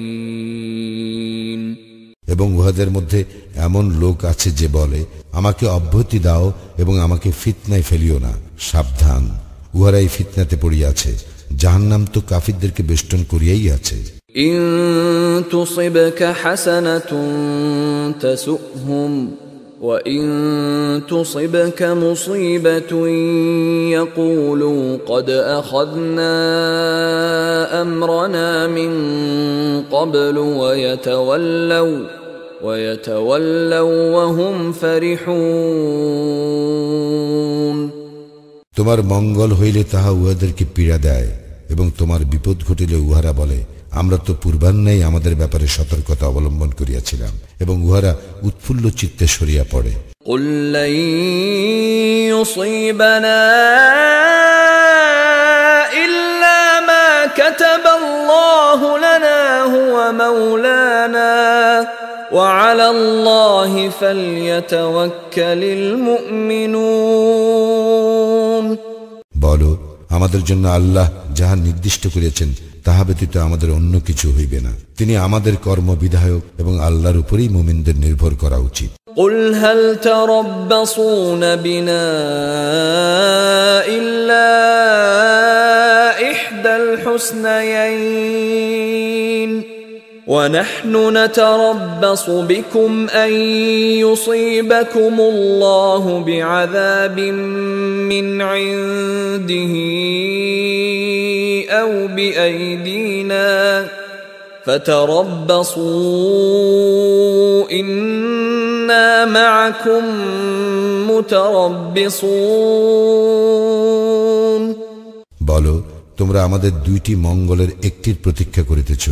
بالكافرين এবং উহাদের মধ্যে এমন লোক আছে যে বলে, আমাকে অব্যাহতি দাও এবং আমাকে ফিতনায় ফেলিও না। সাবধান, উহারাই ফিতনাতে পড়িয়াছে, জাহান্নাম তো কাফিরদেরকে বেষ্টন করিয়াই আছে। ইন তুসিবকা হাসানাতুন তাসুহম ওয়া ইন তুসিবকা মুসিবাতুন ইয়াকুলু ক্বাদ আখাযনা আমরানা মিন ক্বাবলু ওয়া ইয়াতাওয়াল্লাউ ওয়া হুম ফারিহুন। তোমার মঙ্গল হইলে তাহা উহাদেরকে পীড়া দেয় এবং তোমার বিপদ ঘটিলে উহারা বলে, আমরা তো পূর্বান্নেই আমাদের ব্যাপারে সতর্কতা অবলম্বন করিয়াছিলাম, এবং উহারা উৎফুল্ল চিত্তে সরিয়া পড়ে। কুল লাই ইউসিবানা ইল্লা মা কাতাবাল্লাহু লানা হুয়া মাওলানা ওয়া আলাল্লাহি ফালইয়াতাওয়াক্কালিল মুমিনুন। বলো, আমাদের জন্য আল্লাহ যাহা নির্দিষ্ট করিয়াছেন তাহা ব্যতীত আমাদের অন্য কিছু হইবে না। তিনি আমাদের কর্ম বিধায়ক এবং আল্লাহর উপরেই মুমিনদের নির্ভর করা উচিত। قل هل تربصون بنا إلا إحدى الحسنيين ونحن نتربص بكم أن يصيبكم الله بعذاب من عنده أو بأيدينا فتربصوا إنا معكم متربصون। বলো, তোমরা আমাদের দুইটি মঙ্গলের একটির প্রতীক্ষা করিতেছ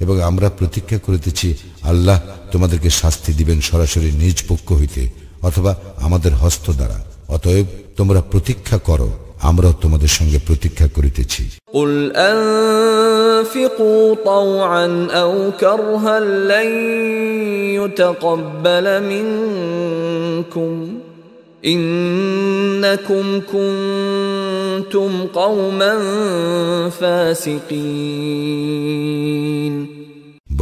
এবং আমরা প্রতীক্ষা করিতেছি আল্লাহ তোমাদেরকে শাস্তি দিবেন সরাসরি নিজ পক্ষ হইতে অথবা আমাদের হস্ত দ্বারা। অতএব তোমরা প্রতীক্ষা করো, আমরাও তোমাদের সঙ্গে প্রতীক্ষা করিতেছি। قل أنفقوا طوعا أو كرها لن يتقبل منكم إنكم كنتم قوما فاسقين।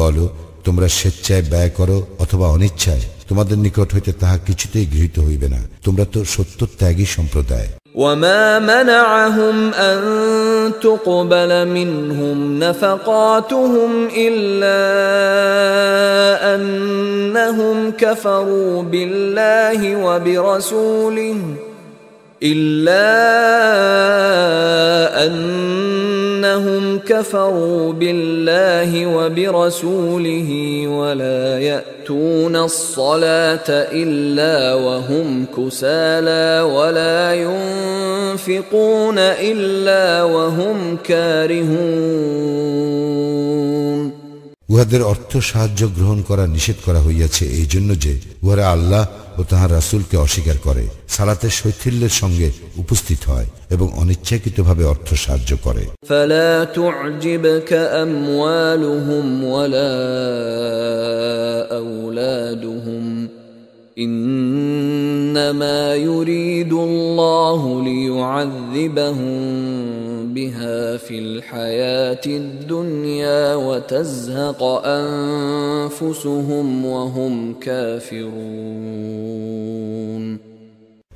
বলো, তোমরা স্বেচ্ছায় ব্যয় করো অথবা অনিচ্ছায়, তোমাদের নিকট হইতে তাহা কিছুতেই গৃহীত হইবে না। তোমরা তো সত্যত্যাগী সম্প্রদায়। وما منعهم أن تقبل منهم نفقاتهم إلا أنهم كفروا بالله وبرسوله ولا يأتون الصلاة إلا وهم كسالى ولا ينفقون إلا وهم كارهون। উহাদের অর্থ সাহায্য গ্রহণ করা নিষেধ করা হইয়াছে এই জন্য যে উহারা আল্লাহ ও তাহার রাসূলকে অস্বীকার করে, সালাতের শৈথিল্যের সঙ্গে উপস্থিত হয় এবং অনিচ্ছাকৃতভাবে অর্থ সাহায্য করে। فلا تعجبك أموالهم ولا أولادهم إنما يريد الله ليعذبهم بها في الحياة الدنيا وتزهق أنفسهم وهم كافرون।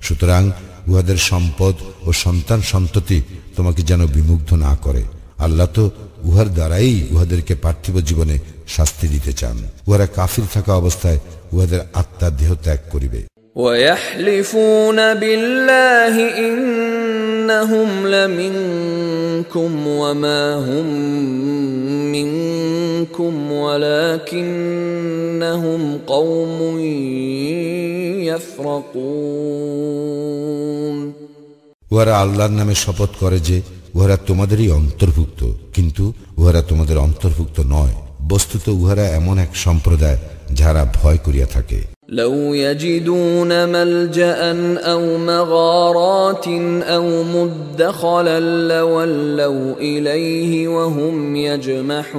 সুতরাং উহাদের সম্পদ ও সন্তান সন্ততি তোমাকে যেন বিমুগ্ধ না করে। আল্লাহ তো উহার দ্বারাই উহাদেরকে পার্থিব জীবনে শাস্তি দিতে চান। উহারা কাফির থাকা অবস্থায় উহাদের আত্মা দেহ ত্যাগ করিবে। ويحلفون بالله إنهم لمنكم وما هم منكم ولكن ولكنهم قوم يفرقون উহারা আল্লাহর নামে শপথ করে যে উহারা তোমাদেরই অন্তর্ভুক্ত, কিন্তু উহারা তোমাদের অন্তর্ভুক্ত নয়। বস্তুত উহারা এমন এক সম্প্রদায় যারা ভয় করিয়া থাকে। لو يجدون ملجأ أو مغارات أو مدخلا لولوا إليه وهم يجمحون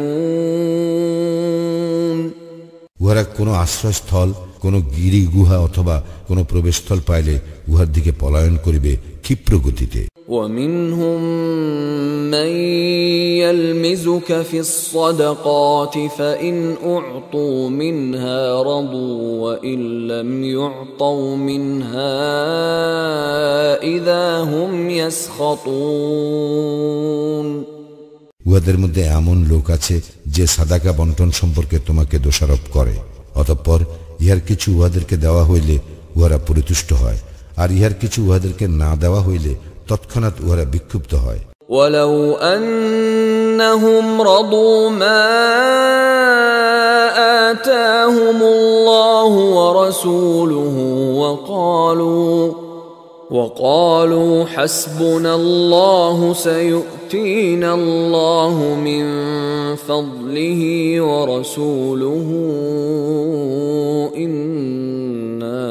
উহারা কোনো আশ্রয়স্থল, কোনো গিরি গুহা অথবা কোনো প্রবেশস্থল পাইলে উহার দিকে পলায়ন করিবে ক্ষিপ্র গতিতে। ومنهم من يلمزك في الصدقات فإن أعطوا منها رضوا وإن لم يعطوا منها إذا هم يسخطون উহাদের মধ্যে এমন লোক আছে যে সাদাকা বন্টন সম্পর্কে তোমাকে দোষারোপ করে, অতঃপর ইহার কিছু উহাদেরকে দেওয়া হইলে উহারা পরিতুষ্ট হয়, আর ইহার কিছু উহাদেরকে না দেওয়া হইলে তৎক্ষণাৎ উহারা বিক্ষুব্ধ হয়। ولو أنهم رضوا ما آتاهم الله ورسوله وقالوا حسبنا الله سيؤتينا الله من فضله ورسوله إنا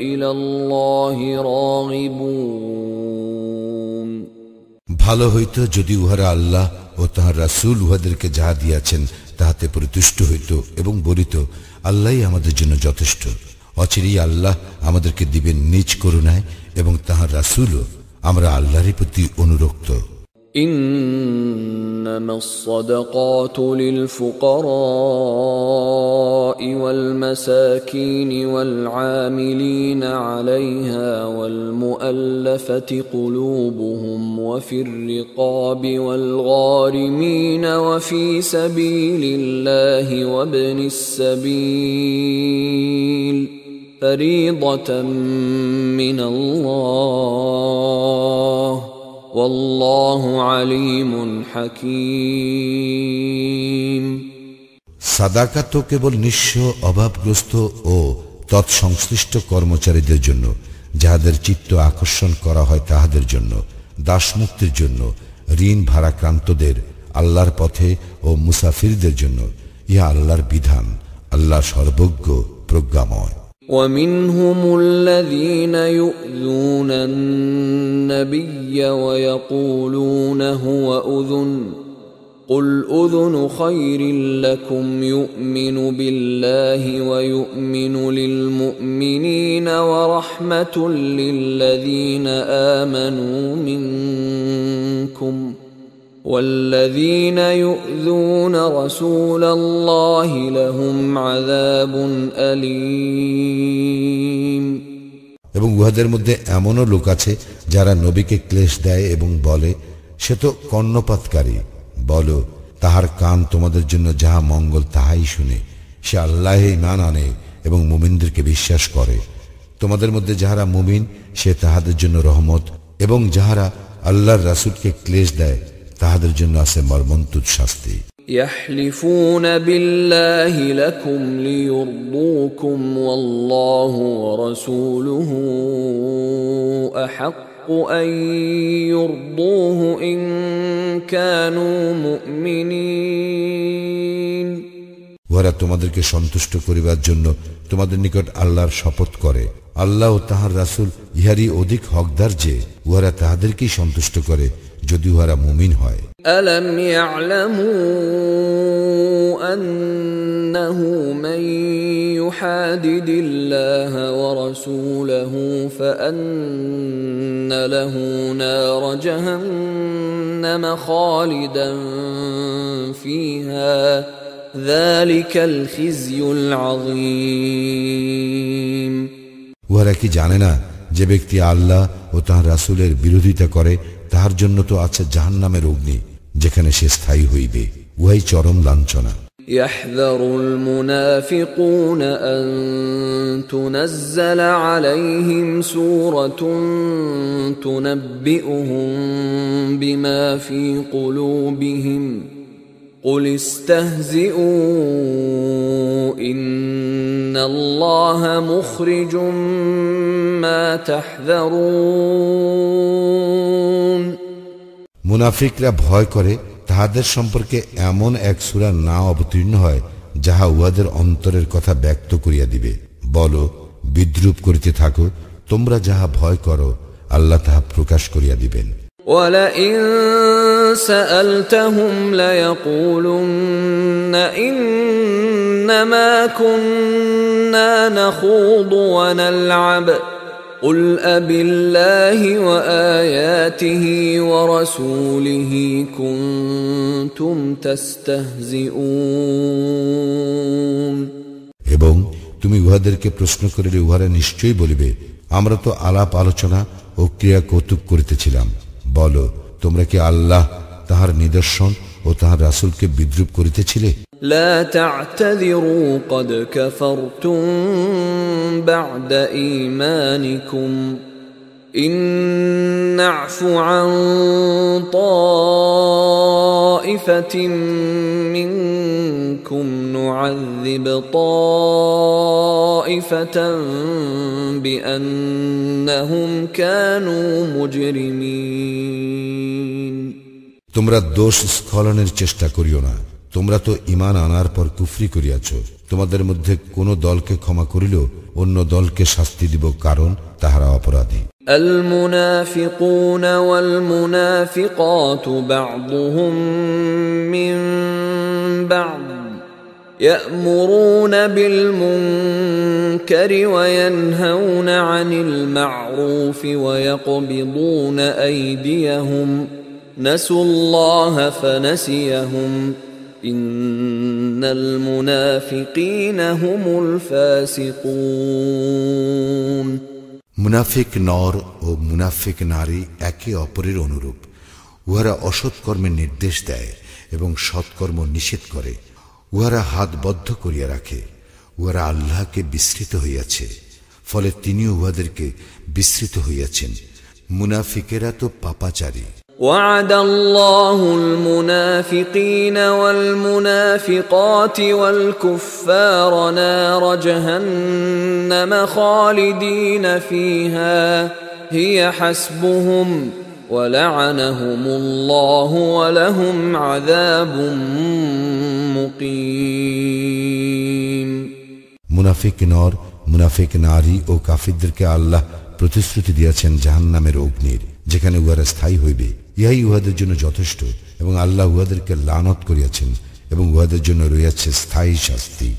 إلى الله راغبون ভালো হইত যদি উহারা আল্লাহ ও তাহার রাসূল উহাদেরকে যাহা দিয়াছেন তাহাতে পরিতুষ্ট হইত এবং বলিত, আল্লাহই আমাদের জন্য যথেষ্ট। অচিরেই আল্লাহ আমাদেরকে দিবেন নিজ করুণায় এবং তাহার রাসূলও আমরা আল্লাহরই প্রতি অনুরক্ত। إنما الصدقات للفقراء والمساكين والعاملين عليها والمؤلفة قلوبهم وفي الرقاب والغارمين وفي سبيل الله وابن السبيل فريضة من الله والله عليم حكيم সাদাকা তো কেবল নিঃস্ব, অভাবগ্রস্ত ও তৎসংশ্লিষ্ট কর্মচারীদের জন্য, যাহাদের চিত্ত আকর্ষণ করা হয় তাহাদের জন্য, দাসমুক্তির জন্য, ঋণ ভারাক্রান্তদের, আল্লাহর পথে ও মুসাফিরদের জন্য। ইহা আল্লাহর বিধান, আল্লাহ সর্বজ্ঞ প্রজ্ঞাময়। ومنهم الذين يؤذون النبي ويقولون هو أذن قل أذن خير لكم يؤمن بالله ويؤمن للمؤمنين ورحمة للذين آمنوا منكم والذين يؤذون رسول الله لهم عذاب أليم এবং উহাদের মধ্যে এমনও লোক আছে যারা নবীকে ক্লেশ দেয় এবং বলে, সে তো কর্ণপাতকারী। বলো, তাহার কান তোমাদের জন্য যাহা মঙ্গল তাহাই শুনে। সে আল্লাহে ঈমান আনে এবং মুমিনদেরকে বিশ্বাস করে। তোমাদের মধ্যে যাহারা মুমিন সে তাহাদের জন্য রহমত, এবং যাহারা আল্লাহর রাসূলকে ক্লেশ দেয় তাহাদের জন্য আছে মর্মন্তুদ শাস্তি। يحلفون بالله لكم ليرضوكم والله ورسوله أحق أن يرضوه إن كانوا مؤمنين ওরা তোমাদেরকে সন্তুষ্ট করিবার জন্য তোমাদের নিকট আল্লাহর শপথ করে। আল্লাহ ও তাহার রাসূল ইহারই অধিক হকদার যে উহারা তাহাদেরকেই সন্তুষ্ট করে যদি উহারা মুমিন হয়। ألم يعلموا أنه من يحادد الله ورسوله فأن له نار جهنم خالدا فيها ذلك الخزي العظيم উহারা কি জানে না যে ব্যক্তি আল্লাহ ও তাহার রাসূলের বিরোধিতা করে তাহার জন্য তো আছে জাহান্নামের অগ্নি, যেখানে সে স্থায়ী হইবে। উহাই চরম লাঞ্ছনা। يحذر المنافقون أن تنزل عليهم سورة تنبئهم بما في قلوبهم قل استهزئوا إن الله مخرج ما تحذرون মুনাফিকরা ভয় করে তাহাদের সম্পর্কে এমন এক সূরা না অবতীর্ণ হয় যাহা উহাদের অন্তরের কথা ব্যক্ত করিয়া দিবে। বলো, বিদ্রুপ করিতে থাকো, তোমরা যাহা ভয় করো আল্লাহ তাহা প্রকাশ করিয়া দিবেন। وَلَئِن سَأَلْتَهُمْ لَيَقُولُنَّ إِنَّمَا كُنَّا نَخُوضُ وَنَلْعَبُ قُلْ أَبِاللَّهِ وَآيَاتِهِ وَرَسُولِهِ كُنتُمْ تَسْتَهْزِئُونَ এবং তুমি উহাদেরকে প্রশ্ন করিলে উহারা নিশ্চয়ই বলিবে, আমরা তো আলাপ আলোচনা ও ক্রিয়া কৌতুক করিতেছিলাম। বলো, তোমরা কি আল্লাহ, তাহার নিদর্শন ও তাহার রাসূলকে বিদ্রূপ করিতেছিলে? لا تعتذروا قد كفرتم بعد إيمانكم إن نعف عن طائفة منكم نعذب طائفة بأنهم كانوا مجرمين তোমরা দোষ স্খলনের চেষ্টা করিও না, তোমরা তো ঈমান আনার পর কুফরি করিয়াছ। তোমাদের মধ্যে কোন দলকে ক্ষমা করিল অন্য দলকে শাস্তি দিব, কারণ তাহারা অপরাধী। المنافقون والمنافقات بعضهم من بعض يأمرون بالمنكر وينهون عن المعروف ويقبضون أيديهم نسوا الله فنسيهم إن المنافقين هم الفاسقون মুনাফিক নর ও মুনাফিক নারী একে অপরের অনুরূপ। উহারা অসৎ কর্মের নির্দেশ দেয় এবং সৎকর্ম নিষেধ করে। উহারা হাত বদ্ধ করিয়া রাখে। উহারা আল্লাহকে বিস্মৃত হইয়াছে, ফলে তিনিও উহাদেরকে বিস্মৃত হইয়াছেন। মুনাফিকেরা তো পাপাচারী। وعد الله المنافقين والمنافقات والكفار نار جهنم خالدين فيها هي حسبهم ولعنهم الله ولهم عذاب مقيم মুনাফিক নর, মুনাফিক নারী ও কাফিরদেরকে আল্লাহ প্রতিশ্রুতি দিয়েছেন জাহান্নামের অগ্নির, যেখানে উহারা স্থায়ী হইবে। ইহাই উহাদের জন্য যথেষ্ট, এবং আল্লাহ উহাদেরকে লানত করিয়াছেন এবং উহাদের জন্য রয়েছে স্থায়ী শাস্তি।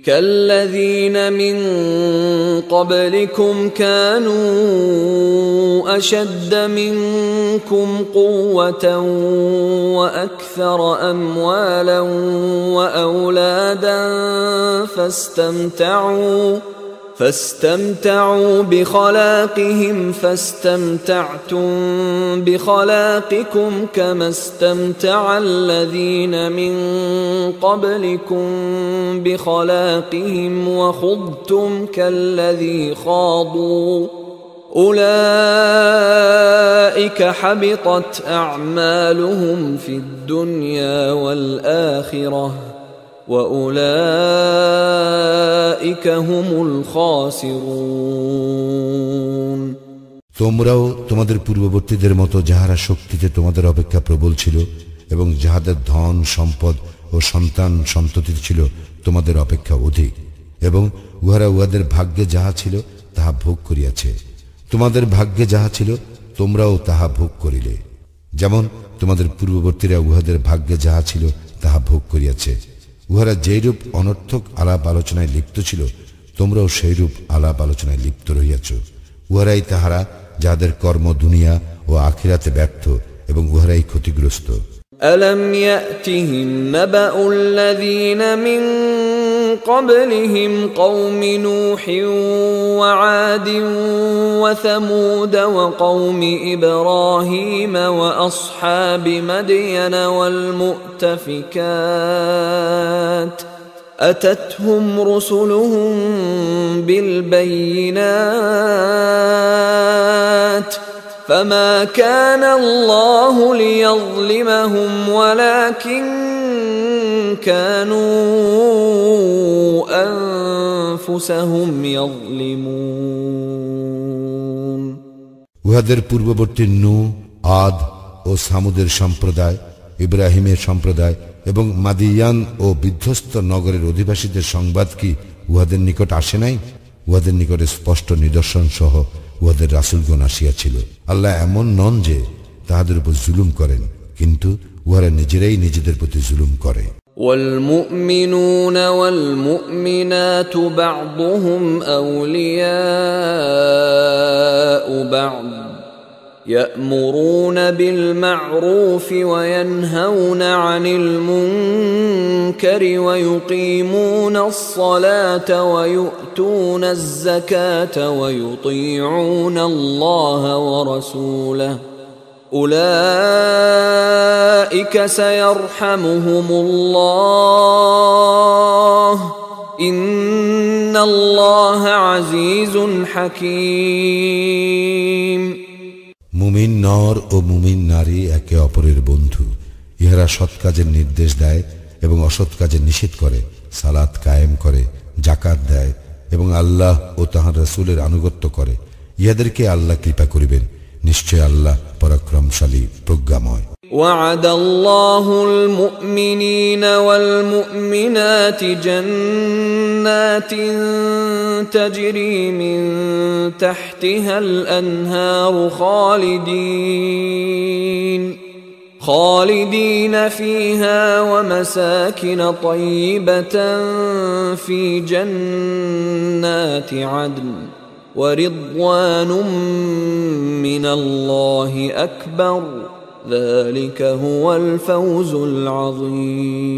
كالذين من قبلكم كانوا أشد منكم قوة وأكثر أموالا وأولادا فاستمتعوا بخلاقهم فاستمتعتم بخلاقكم كما استمتع الذين من قبلكم بخلاقهم وخضتم كالذي خاضوا أولئك حبطت أعمالهم في الدنيا والآخرة وأولئك هم الخاسرون তোমরাও তোমাদের পূর্ববর্তীদের মতো যাহারা শক্তিতে তোমাদের অপেক্ষা প্রবল ছিল এবং যাহাদের ধন সম্পদ ও সন্তান সন্ততি ছিল তোমাদের অপেক্ষা অধিক, এবং উহারা উহাদের ভাগ্যে যাহা ছিল তাহা ভোগ করিয়াছে। তোমাদের ভাগ্যে যাহা ছিল তোমরাও তাহা ভোগ করিলে, যেমন তোমাদের পূর্ববর্তীরা উহাদের ভাগ্যে যাহা ছিল তাহা ভোগ করিয়াছে। উহারা যেইরূপ অনর্থক আলাপ আলোচনায় লিপ্ত ছিল, তোমরাও সেইরূপ আলাপ আলোচনায় লিপ্ত রহিয়াছ। উহারাই তাহারা যাদের কর্ম দুনিয়া ও আখিরাতে ব্যর্থ, এবং উহারাই ক্ষতিগ্রস্ত। ألم يأتهم نبأ الذين من قبلهم قوم نوح وعاد وثمود وقوم إبراهيم وأصحاب مدين والمؤتفكات أتتهم رسلهم بالبينات فما كان الله ليظلمهم ولكن كانوا أنفسهم يظلمون উহাদের পূর্ববর্তী নূহ, আদ ও সামুদের সম্প্রদায়, ইব্রাহিমের সম্প্রদায় এবং মাদিয়ান ও বিধ্বস্ত নগরের অধিবাসীদের সংবাদ কি উহাদের নিকট আসে নাই? উহাদের নিকটে স্পষ্ট নিদর্শন সহ উহাদের রাসূলগণ আসিয়াছিল। আল্লাহ এমন নন যে তাহাদের উপর জুলুম করেন, কিন্তু উহারা নিজেরাই নিজেদের প্রতি জুলুম করে। والمؤمنون والمؤمنات بعضهم أولياء بعض يأمرون بالمعروف وينهون عن المنكر ويقيمون الصلاة ويؤتون الزكاة ويطيعون الله ورسوله أولئك سيرحمهم الله إن الله عزيز حكيم মুমিন নর ও মুমিন নারী একে অপরের বন্ধু। ইহারা সৎ কাজের নির্দেশ দেয় এবং অসৎ কাজের নিষেধ করে, সালাত কায়েম করে, যাকাত দেয় এবং আল্লাহ ও তাঁহার রাসূলের আনুগত্য করে। ইহাদেরকে আল্লাহ কৃপা করিবেন, নিশ্চয় আল্লাহ পরাক্রমশালী, প্রজ্ঞাময়। وعد الله المؤمنين والمؤمنات جنات تجري من تحتها الأنهار خالدين فيها ومساكن طيبة في جنات عدن ورضوان من الله أكبر ذلك هو الفوز العظيم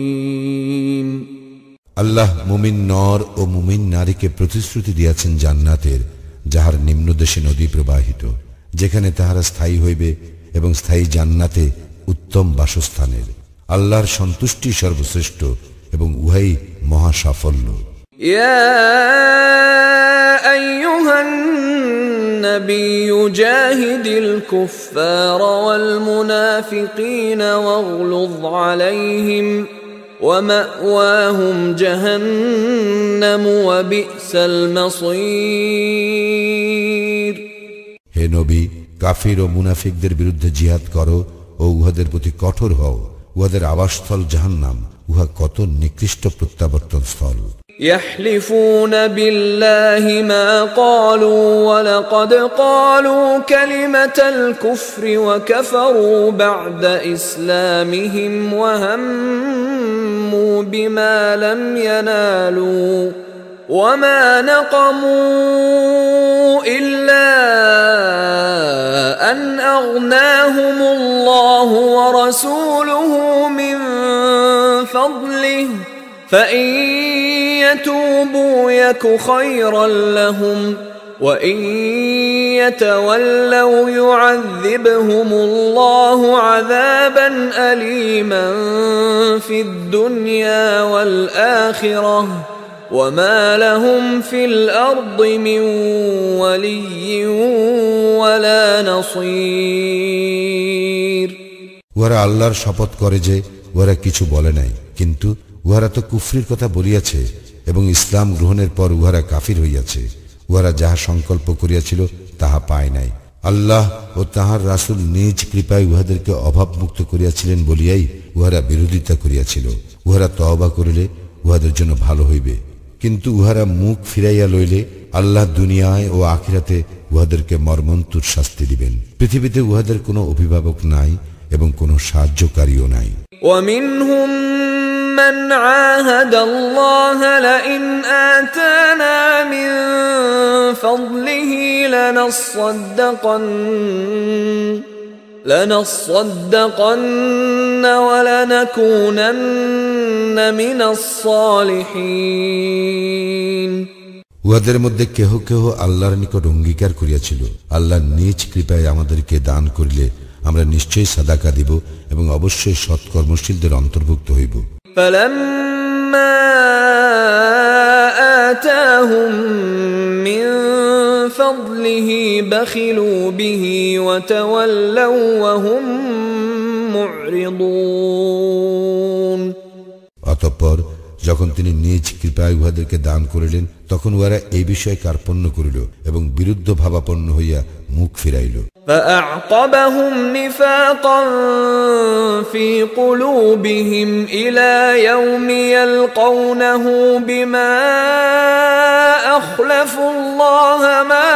আল্লাহ মুমিন নর ও মুমিন নারীকে প্রতিশ্রুতি দিয়াছেন জান্নাতের, যাহার নিম্নদেশে নদী প্রবাহিত, যেখানে তাহারা স্থায়ী হইবে এবং স্থায়ী জান্নাতে উত্তম বাসস্থানের। আল্লাহর সন্তুষ্টি সর্বশ্রেষ্ঠ এবং উহাই মহা সাফল্য। ইয়া আইয়ুহান النبي جاهد الكفار والمنافقين واغلظ عليهم ومأواهم جهنم وبئس المصير হে নবী, কাফির ও মুনাফিকদের বিরুদ্ধে জিহাদ করো ও উহাদের প্রতি কঠোর হও। উহাদের আবাসস্থল জাহান্নাম, উহা কত নিকৃষ্ট প্রত্যাবর্তন স্থল। يحلفون بالله ما قالوا ولقد قالوا كلمة الكفر وكفروا بعد إسلامهم وهموا بما لم ينالوا وما نقموا إلا أن أغناهم الله ورسوله من فضله فإن يتوبوا يك خيرا لهم وإن يتولوا يعذبهم الله عذابا أليما في الدنيا والآخرة وما لهم في الأرض من ولي ولا نصير উহারা আল্লাহর শপথ করে যে উহারা কিছু বলে নাই, কিন্তু উহারা তো কুফরির কথা বলিয়াছে এবং ইসলাম গ্রহণের পর উহারা কাফির হইয়াছে। উহারা যাহা সংকল্প করিয়াছিল তাহা পায় নাই। আল্লাহ ও তাহার রাসূল নিজ কৃপায় উহাদেরকে অভাবমুক্ত করিয়াছিলেন বলিয়াই উহারা বিরোধিতা করিয়াছিল। উহারা তওবা করিলে উহাদের জন্য ভালো হইবে, কিন্তু উহারা মুখ ফিরাইয়া লইলে আল্লাহ দুনিয়ায় ও আখিরাতে উহাদেরকে মর্মন্তুর শাস্তি দিবেন। পৃথিবীতে উহাদের কোনো অভিভাবক নাই এবং কোনো সাহায্যকারীও নাই। ومنهم من عاهد الله لئن آتانا من فضله لنصدقن ولنكونن من الصالحين উহাদের মধ্যে কেহ কেহ আল্লাহর নিকট অঙ্গীকার করিয়াছিল, আল্লাহ নিজ কৃপায় আমাদেরকে দান করিলে আমরা নিশ্চয়ই সাদাকা দিব এবং অবশ্যই সৎকর্মশীলদের অন্তর্ভুক্ত হইব। فلما آتاهم من فضله بخلوا به وتولوا وهم معرضون অতঃপর যখন তিনি নিজ কৃপায় উহাদেরকে দান করিলেন তখন উহারা এই বিষয়ে কার্পণ্য করিল এবং বিরুদ্ধ ভাবাপন্ন হইয়া মুখ ফিরাইল। فأعقبهم نفاقا في قلوبهم إلى يوم يلقونه بما أخلفوا الله ما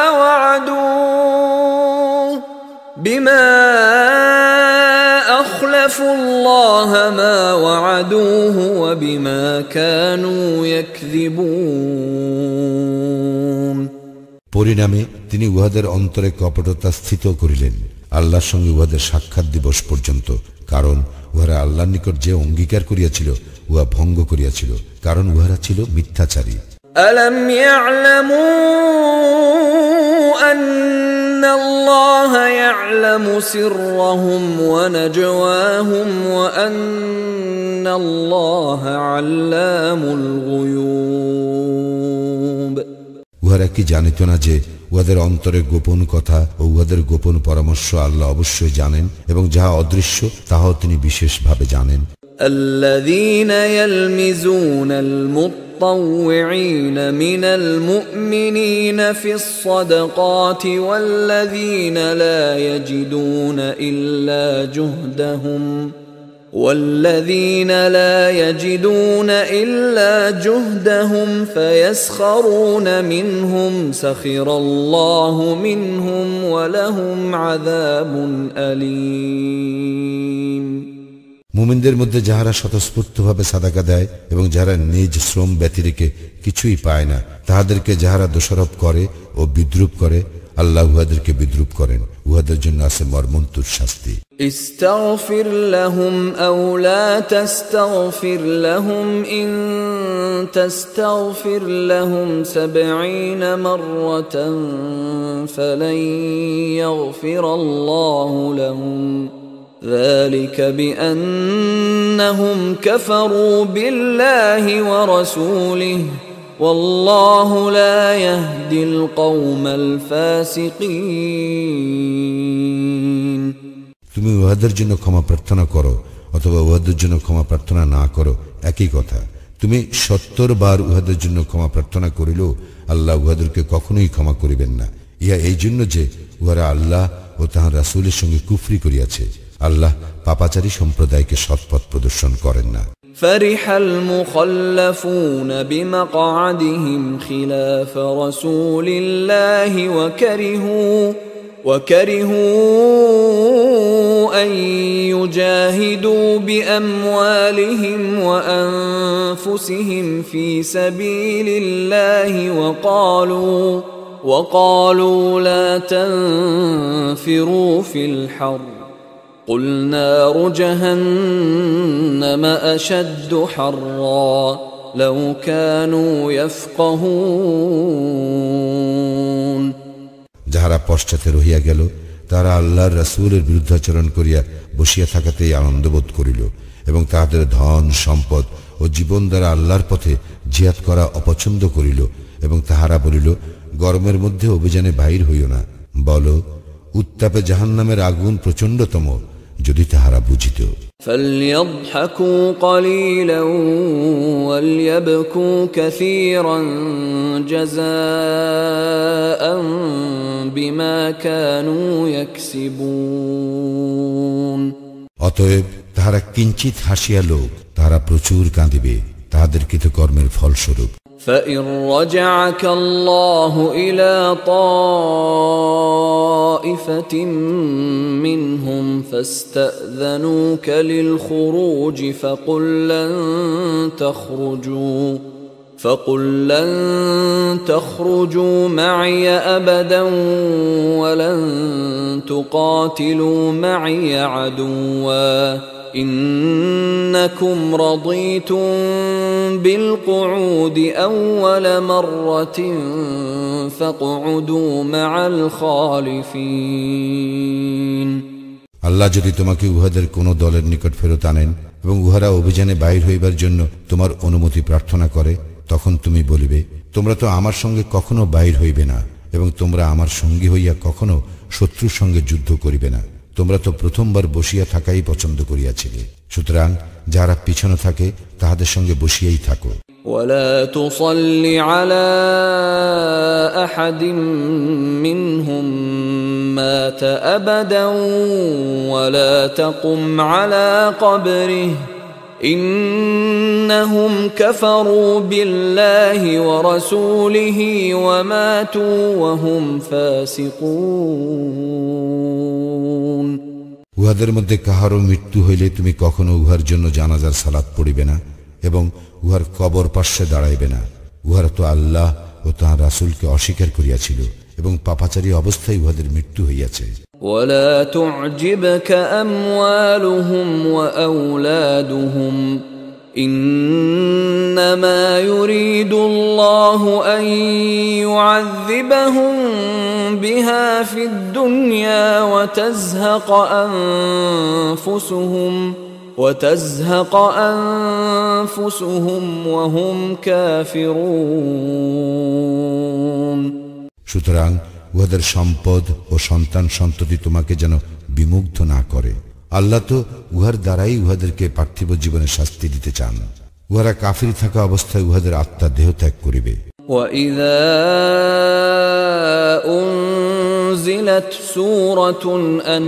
وعدوه وبما كانوا يكذبون পরিণামে তিনি উহাদের অন্তরে কপটতা স্থিত করিলেন আল্লাহর সঙ্গে উহাদের সাক্ষাৎ দিবস পর্যন্ত, কারণ উহারা আল্লাহর নিকট যে অঙ্গীকার করিয়াছিল উহা ভঙ্গ করিয়াছিল, কারণ উহারা ছিল মিথ্যাচারী। ألم يعلموا أن الله يعلم سرهم ونجواهم وأن الله علام الغيوب উহারা কি জানিত না যে উহাদের অন্তরে গোপন কথা ও উহাদের গোপন পরামর্শ আল্লাহ অবশ্যই জানেন এবং যাহা অদৃশ্য তাহাও তিনি বিশেষভাবে জানেন। الذين يلمزون المطوعين من المؤمنين في الصدقات والذين لا يجدون إلا جهدهم فيسخرون منهم سخر الله منهم ولهم عذاب أليم মুমিনদের মধ্যে যাহারা স্বতঃস্ফূর্তভাবে সাদাকা দেয় এবং যাহারা নিজ শ্রম ব্যতিরেকে কিছুই পায় না, তাহাদেরকে যাহারা দোষারোপ করে ও বিদ্রুপ করে, আল্লাহ উহাদেরকে বিদ্রুপ করেন। উহাদের জন্য আছে মর্মন্তুদ শাস্তি। استغفر لهم أو لا تستغفر لهم إن تستغفر لهم 70 مرة فلن يغفر الله لهم ذلك بأنهم كفروا بالله ورسوله والله لا يهدي القوم الفاسقين তুমি উহাদের জন্য ক্ষমা প্রার্থনা করো অথবা উহাদের জন্য ক্ষমা প্রার্থনা না করো, একই কথা। তুমি 70 বার উহাদের জন্য ক্ষমা প্রার্থনা করিলেও আল্লাহ উহাদেরকে কখনোই ক্ষমা করিবেন না। ইহা এই জন্য যে উহারা আল্লাহ ও তাহার রাসূলের সঙ্গে কুফরি করিয়াছে। আল্লাহ পাপাচারী সম্প্রদায়কে সৎপথ প্রদর্শন করেন না। فرح المخلفون بمقعدهم خلاف رسول الله وكرهوا أن يجاهدوا بأموالهم وأنفسهم في سبيل الله وقالوا لا تنفروا في الحر قل نار جهنم أشد حرا لو كانوا يفقهون যাহারা পশ্চাতে রহিয়া গেল তারা আল্লাহর রাসূলের বিরুদ্ধাচরণ করিয়া বসিয়া থাকাতেই আনন্দবোধ করিল এবং তাহাদের ধন সম্পদ ও জীবন দ্বারা আল্লাহর পথে জিহাদ করা অপছন্দ করিল এবং তাহারা বলিল, গরমের মধ্যে অভিযানে বাহির হইও না। বলো, উত্তাপে জাহান্নামের আগুন প্রচণ্ডতম, যদি তাহারা বুঝিত। فليضحكوا قليلا وليبكوا كثيرا جزاء بما كانوا يكسبون অতএব তাহারা কিঞ্চিত হাসিয়া লোক, তাহারা প্রচুর কাঁদিবে তাহাদের কৃতকর্মের ফলস্বরূপ। فإن رجعك الله إلى طائفة منهم فاستأذنوك للخروج فقل لن تخرجوا معي أبدا ولن تقاتلوا معي عدوا إنكم رضيتم بالقعود أول مرة فاقعدوا مع الخالفين আল্লাহ যদি তোমাকে উহাদের কোন দলের নিকট ফেরত আনেন এবং উহারা অভিযানে বাহির হইবার জন্য তোমার অনুমতি প্রার্থনা করে, তখন তুমি বলিবে, তোমরা তো আমার সঙ্গে কখনো বাহির হইবে না, এবং তোমরা আমার সঙ্গী হইয়া কখনো শত্রুর সঙ্গে যুদ্ধ করিবে না। তোমরা তো প্রথমবার বসিয়া থাকাই পছন্দ করিয়াছিলে, সুতরাং যারা পিছনে থাকে তাহাদের সঙ্গে বসিয়াই থাকো। ولا تصل على أحد منهم مات أبدا ولا تقم على قبره إنهم كفروا بالله ورسوله وماتوا وهم فاسقون। উহাদের মধ্যে কাহারও মৃত্যু হইলে তুমি কখনো উহার জন্য জানাজার সালাত পড়িবে না এবং উহার কবর পার্শ্বে দাঁড়াইবে না। উহারা তো আল্লাহ ও তাঁর রাসূলকে অস্বীকার করিয়াছিল এবং পাপাচারী অবস্থায় উহাদের মৃত্যু হইয়াছে। ولا تعجبك أموالهم وأولادهم إنما يريد الله أن يعذبهم بها في الدنيا وتزهق أنفسهم وهم كافرون। সুতরাং উহাদের সম্পদ ও সন্তান সন্ততি তোমাকে যেন বিমুগ্ধ না করে। আল্লাহ তো উহার দ্বারাই উহাদেরকে পার্থিব জীবনে শাস্তি দিতে চান। উহারা কাফির থাকা অবস্থায় উহাদের আত্মা দেহ ত্যাগ করিবে। وَإِذَا أُنزِلَتْ سُورَةٌ أَنْ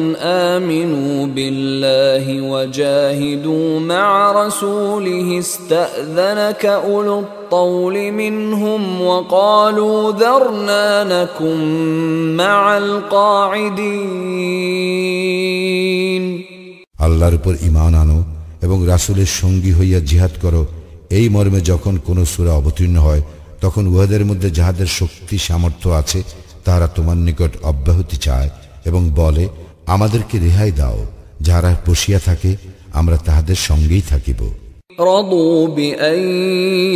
آمِنُوا بِاللَّهِ وَجَاهِدُوا مَعَ رَسُولِهِ اسْتَأْذَنَكَ أُولُو الطَّوْلِ مِنْهُمْ وَقَالُوا ذَرْنَا نَكُنْ مَعَ الْقَاعِدِينَ। আল্লাহর উপর ঈমান আনো এবং রাসূলের সঙ্গী হইয়া জিহাদ করো, এই মর্মে যখন কোন সূরা অবতীর্ণ হয় তখন উহাদের মধ্যে যাহাদের শক্তি সামর্থ্য আছে তারা তোমার নিকট অব্যাহতি চায় এবং বলে, আমাদেরকে রেহাই দাও। যারা বসিয়া থাকে আমরা তাহাদের সঙ্গেই থাকিব। رضوا بأن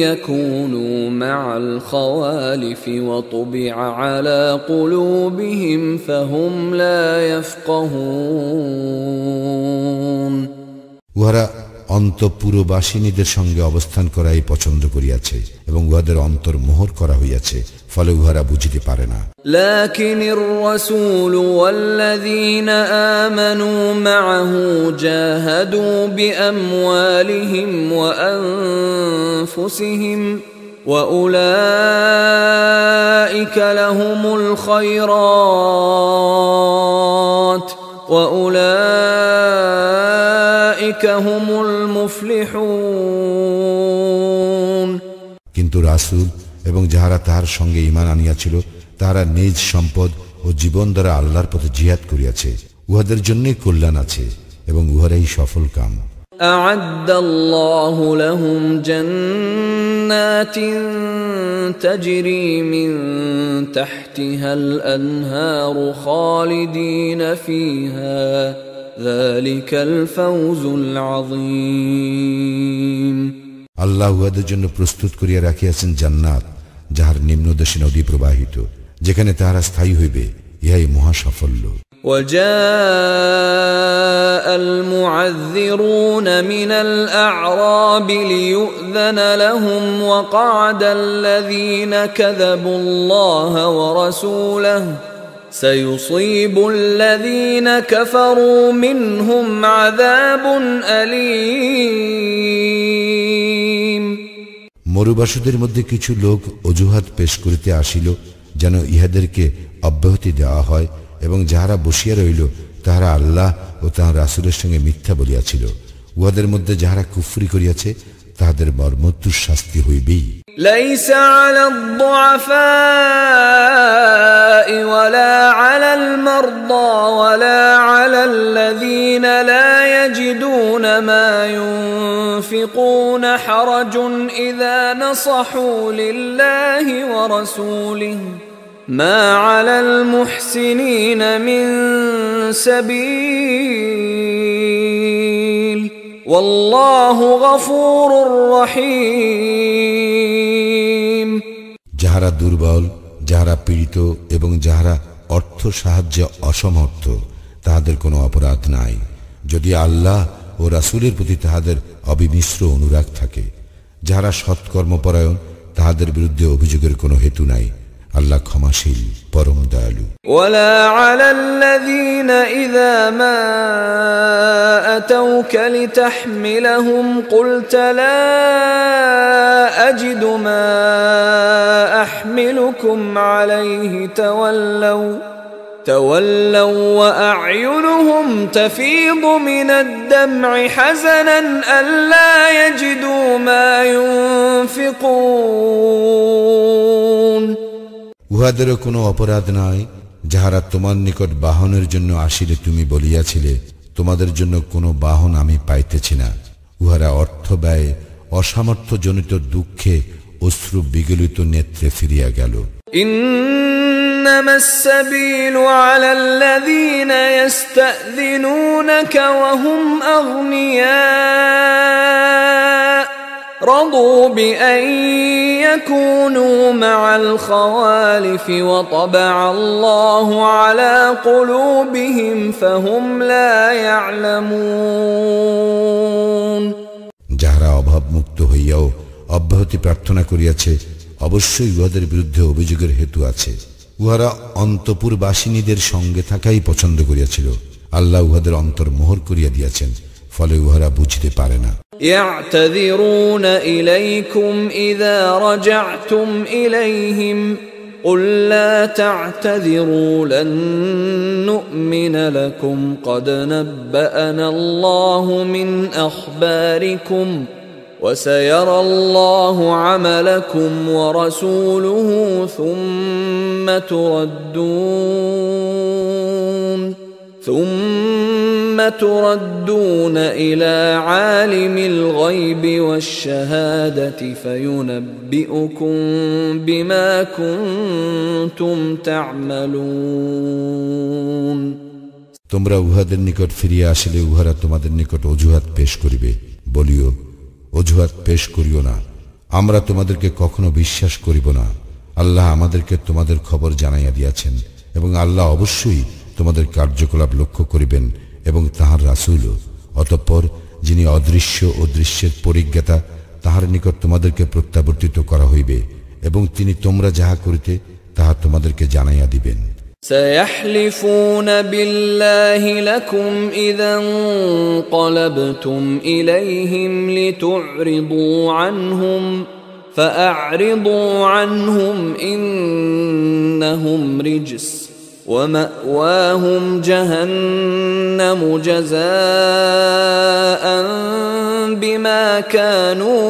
يكونوا مع الخوالف وطبع على قلوبهم فهم لا يفقهون। উহারা অন্তঃপুরবাসিনীদের সঙ্গে অবস্থান করাই পছন্দ করিয়াছে এবং উহাদের অন্তর মোহর করা হইয়াছে, ফলে উহারা বুঝিতে পারে না। لكن الرسول والذين آمنوا معه جاهدوا بأموالهم وأنفسهم وأولئك لهم الخيرات وأولئك هم المفلحون। কিন্তু রাসূল এবং যাহারা তাহার সঙ্গে ঈমান আনিয়াছিল তাহারা নিজ সম্পদ ও জীবন দ্বারা আল্লাহর পথে জিহাদ করিয়াছে, উহাদের জন্যই কল্যাণ আছে এবং উহারাই সফল কাম। أعد الله لهم جنات تجري من تحتها الأنهار خالدين فيها ذلك الفوز العظيم। আল্লাহ উহাদের জন্য প্রস্তুত করিয়া রাখিয়াছেন জান্নাত, যাহার নিম্নদেশে নদী প্রবাহিত, যেখানে তাহারা স্থায়ী হইবে, ইহাই মহা সাফল্য। وجاء المعذرون من الأعراب ليؤذن لهم وقعد الذين كذبوا الله ورسوله سيصيب الذين كفروا منهم عذاب أليم। মরুবাসীদের মধ্যে কিছু লোক অজুহাত পেশ করিতে আসিল যেন ইহাদেরকে অব্যাহতি দেওয়া হয়, এবং যাহারা বসিয়া রইল তাহারা আল্লাহ ও তাঁর রাসূলের সঙ্গে মিথ্যা বলিয়াছিল। উহাদের মধ্যে যাহারা কুফরি করিয়াছে তাহাদের মর্মন্তুদ শাস্তি হইবেই। ليس على الضعفاء ولا على المرضى ولا على الذين لا يجدون ما ينفقون حرج إذا نصحوا لله ورسوله ما على المحسنين من سبيل والله غفور رحيم। যাহারা দুর্বল, যাহারা পীড়িত এবং যাহারা অর্থ সাহায্যে অসমর্থ তাহাদের কোনো অপরাধ নাই, যদি আল্লাহ ও রাসূলের প্রতি তাহাদের অবিমিশ্র অনুরাগ থাকে। যাহারা সৎকর্মপরায়ণ তাহাদের বিরুদ্ধে অভিযোগের কোনো হেতু নাই। আল্লাহ ক্ষমাশীল পরম দয়ালু। ولا على الذين إذا ما أتوك لتحملهم قلت لا أجد ما أحملكم عليه تولوا وأعينهم تفيض من الدمع حزنا ألا يجدوا ما ينفقون উহাদেরও কোনো অপরাধ নাই যাহারা তোমার নিকট বাহনের জন্য আসিলে তুমি বলিয়াছিলে তোমাদের জন্য কোনো বাহন আমি পাইতেছি না। উহারা অর্থ ব্যয় অসামর্থ্যজনিত দুঃখে অশ্রু বিগলিত নেত্রে ফিরিয়া গেল। إنما السبيل على الذين يستأذنونك وهم أغنياء رضوا بأن يكونوا مع الخوالف وطبع الله على قلوبهم فهم لا يعلمون যাহারা অভাবমুক্ত হইয়াও অব্যাহতি প্রার্থনা করিয়াছে অবশ্যই উহাদের বিরুদ্ধে অভিযোগের হেতু আছে। উহারা অন্তপুরবাসিনীদের সঙ্গে থাকাই পছন্দ করিয়াছিল, আল্লাহ উহাদের অন্তর মোহর করিয়া দিয়াছেন, ফলে উহারা বুঝতে পারে না। يعتذرون إليكم إذا رجعتم إليهم قل لا تعتذروا لن نؤمن لكم قد نبأنا الله من أخباركم وسيرى الله عملكم ورسوله ثم تردون إلى عالم الغيب والشهادة فينبئكم بما كنتم تعملون তোমরা উহাদের নিকট ফিরিয়া আসিলে উহারা তোমাদের নিকট অজুহাত পেশ করিবে। বলিও, অজুহাত পেশ করিও না, আমরা তোমাদেরকে কখনো বিশ্বাস করিব না। আল্লাহ আমাদেরকে তোমাদের খবর জানাইয়া দিয়াছেন এবং আল্লাহ অবশ্যই তোমাদের কার্যকলাপ লক্ষ্য করিবেন এবং তাহার রাসূলও। অতঃপর যিনি অদৃশ্য ও দৃশ্যের পরিজ্ঞাতা তাহার নিকট তোমাদেরকে প্রত্যাবর্তিত করা হইবে এবং তিনি তোমরা যাহা করিতে তাহা তোমাদেরকে জানাইয়া দিবেন। سيحلفون بالله لكم إذا انقلبتم إليهم لتعرضوا عنهم فأعرضوا عنهم إنهم رجس ومأواهم جهنم جزاء بما كانوا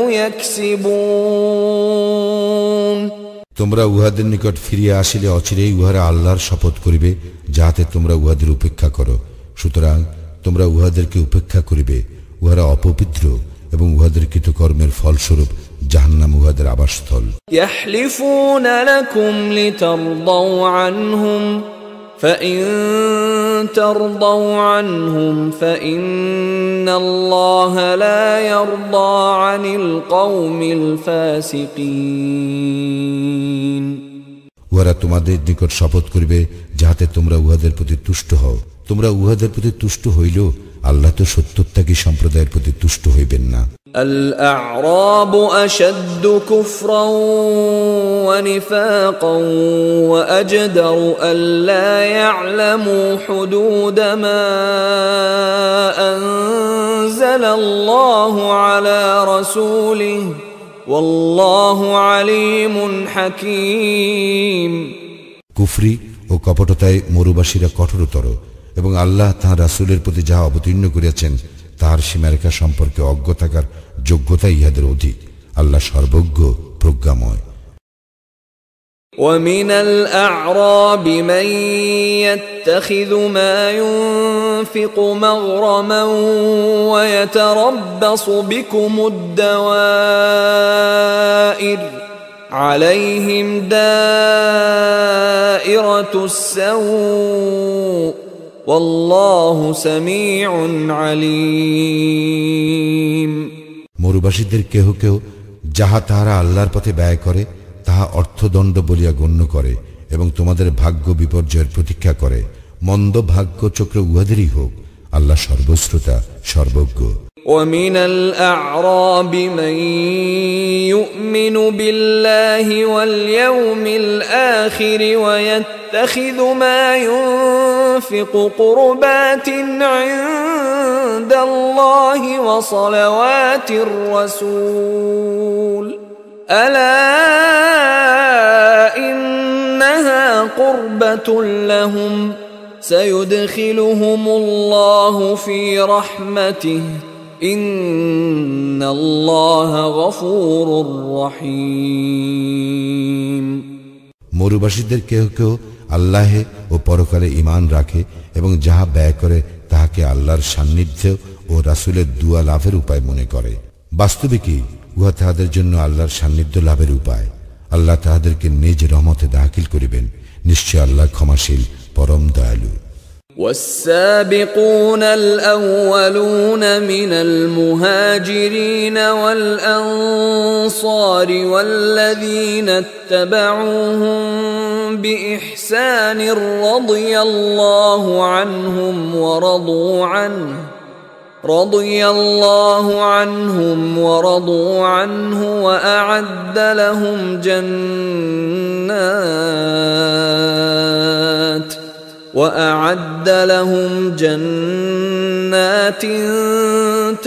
يكسبون তোমরা উহাদের নিকট ফিরিয়া আসিলে অচিরেই উহারা আল্লাহর শপথ করিবে যাহাতে তোমরা উহাদের উপেক্ষা করো। সুতরাং তোমরা উহাদেরকে উপেক্ষা করিবে, উহারা অপবিত্র এবং উহাদের কৃতকর্মের ফলস্বরূপ জাহান্নাম উহাদের আবাসস্থল। يحلفون لكم لترضوا عنهم فإن ترضوا عنهم فإن الله لا يرضى عن القوم الفاسقين উহারা তোমাদের নিকট শপথ করিবে যাহাতে তোমরা উহাদের প্রতি তুষ্ট হও। তোমরা উহাদের প্রতি তুষ্ট হইলেও আল্লাহ তো সত্যত্যাগী সম্প্রদায়ের প্রতি তুষ্ট হইবেন না। الأعراب أشد كفرا ونفاقا وأجدر ألا يعلموا حدود ما أنزل الله على رسوله والله عليم حكيم কুফরি ও কপটতায় মরুবাসীরা কঠোরতর এবং আল্লাহ তাঁর রাসূলের প্রতি যাহা অবতীর্ণ করিয়াছেন তাহার সীমারেখা সম্পর্কে অজ্ঞ থাকার যোগ্যতা ইহাদের অধিক। আল্লাহ সর্বজ্ঞ প্রজ্ঞাময়। ومن الأعراب من يتخذ ما ينفق مغرما ويتربص بكم الدوائر عليهم دائرة السوء والله سميع عليم মরুবাসীদের কেহ কেহ যাহা তাহারা আল্লাহর পথে ব্যয় করে তাহা অর্থদণ্ড বলিয়া গণ্য করে এবং তোমাদের ভাগ্য বিপর্যয়ের প্রতীক্ষা করে। মন্দ ভাগ্য চক্র উহাদেরই হোক, আল্লাহ সর্বশ্রোতা সর্বজ্ঞ। ومن الأعراب من يؤمن بالله واليوم الآخر ويتخذ ما ينفق قربات عند الله وصلوات الرسول ألا إنها قربة لهم سيدخلهم الله في رحمته إن الله غفور رحيم। মরুবাসীদের কেহ কেউ আল্লাহে ও পরকালে ঈমান রাখে এবং যাহা ব্যয় করে তাহাকে আল্লাহর সান্নিধ্য ও রাসূলের দুয়া লাভের উপায় মনে করে। বাস্তবে কি উহা তাহাদের জন্য আল্লাহর সান্নিধ্য লাভের উপায়। আল্লাহ তাহাদেরকে নিজ রহমতে দাখিল করিবেন। নিশ্চয় আল্লাহ ক্ষমাশীল পরম দয়ালু। والسابقون الأولون من المهاجرين والأنصار والذين اتبعوهم بإحسان رضي الله عنهم ورضوا عنه وأعد لهم جنات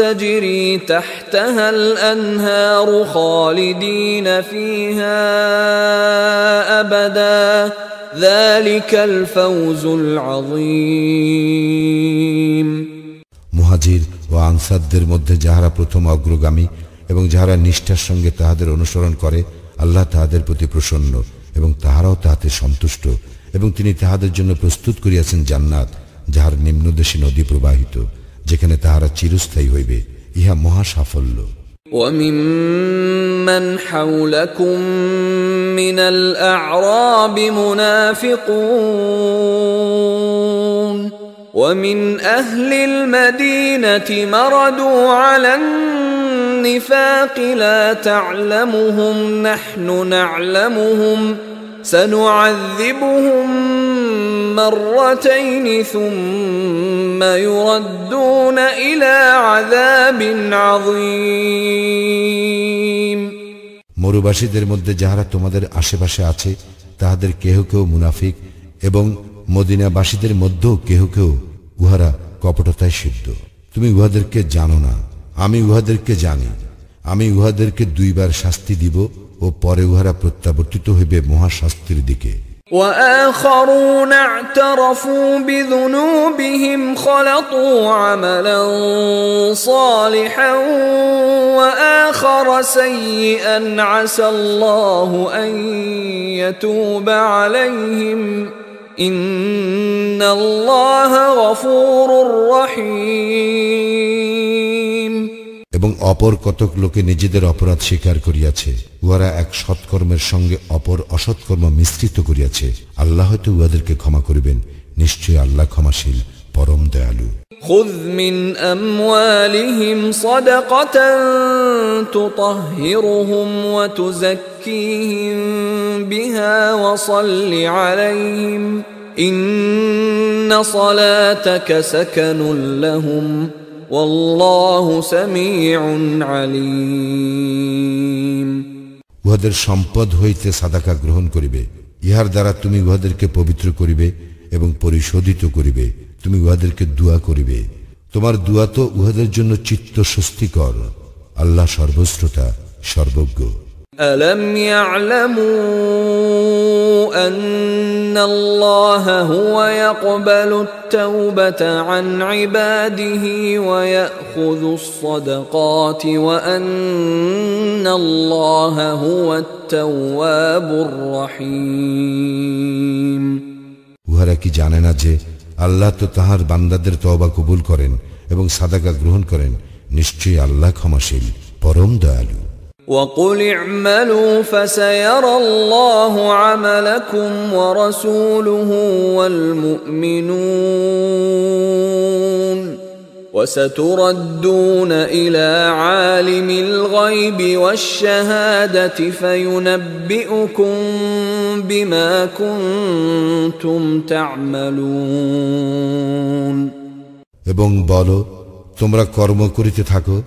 تجري تحتها الأنهار خالدين فيها أبدا ذلك الفوز العظيم। মুহাজির ও আনসারদের মধ্যে যাহারা প্রথম অগ্রগামী এবং যাহারা নিষ্ঠার সঙ্গে তাহাদের অনুসরণ করে, আল্লাহ তাহাদের প্রতি প্রসন্ন এবং তাহারাও তাহাতে সন্তুষ্ট এবং তিনি তাহাদের জন্য প্রস্তুত করিয়াছেন জান্নাত যাহার নিম্নদেশে নদী প্রবাহিত, যেখানে তাহারা চিরস্থায়ী হইবে। ইহা মহা সাফল্য। وَمِمَّنْ حَوْلَكُمْ مِنَ الْأَعْرَابِ مُنَافِقُونَ وَمِنْ أَهْلِ الْمَدِينَةِ مَرَدُوا عَلَى النِّفَاقِ لَا تَعْلَمُهُمْ نَحْنُ نَعْلَمُهُمْ سنعذبهم مرتين ثم يردون إلى عذاب عظيم। মরুবাসীদের মধ্যে যাহারা তোমাদের আশেপাশে আছে তাহাদের কেহ কেউ মুনাফিক এবং মদিনাবাসীদের মধ্যেও কেহ কেউ উহারা কপটতায় সিদ্ধ। তুমি উহাদেরকে জানো না, আমি উহাদেরকে জানি। আমি উহাদেরকে দুইবার শাস্তি দিব ও পরে উহারা প্রত্যাবর্তিত হইবে মহাশাস্তির দিকে। وآخرون اعترفوا بذنوبهم خلطوا عملا صالحا وآخر سيئا عسى الله أن يتوب عليهم إن الله غفور رحيم। এবং অপর কতক লোকে নিজেদের অপরাধ স্বীকার করিয়াছে, উহারা এক সৎকর্মের সঙ্গে অপর অসৎকর্ম মিশ্রিত করিয়াছে। আল্লাহ হয়তো উহাদেরকে ক্ষমা করিবেন। নিশ্চয় আল্লাহ ক্ষমাশীল পরম দয়ালু। خذ من أموالهم صدقة تطهرهم وتزكيهم بها وصل عليهم إن صلاتك سكن لهم والله سميع عليم। উহাদের সম্পদ হইতে সাদাকা গ্রহণ করিবে, ইহার দ্বারা তুমি উহাদেরকে পবিত্র করিবে এবং পরিশোধিত করিবে। তুমি উহাদেরকে দুয়া করিবে, তোমার দুয়া তো উহাদের জন্য চিত্ত স্বস্তিকর। আল্লাহ সর্বশ্রোতা সর্বজ্ঞ। ألم يعلموا أن الله هو يقبل التوبة عن عباده ويأخذ الصدقات وأن الله هو التواب الرحيم। উহারা কি জানে না যে আল্লাহ তো তাহার বান্দাদের তওবা কবুল করেন এবং সাদাকা গ্রহণ করেন। নিশ্চয়ই আল্লাহ ক্ষমাশীল পরম দয়ালু। وقل اعملوا فسيرى الله عملكم ورسوله والمؤمنون وستردون إلى عالم الغيب والشهادة فينبئكم بما كنتم تعملون। এবং বলো, তোমরা কর্ম করিতে থাকো,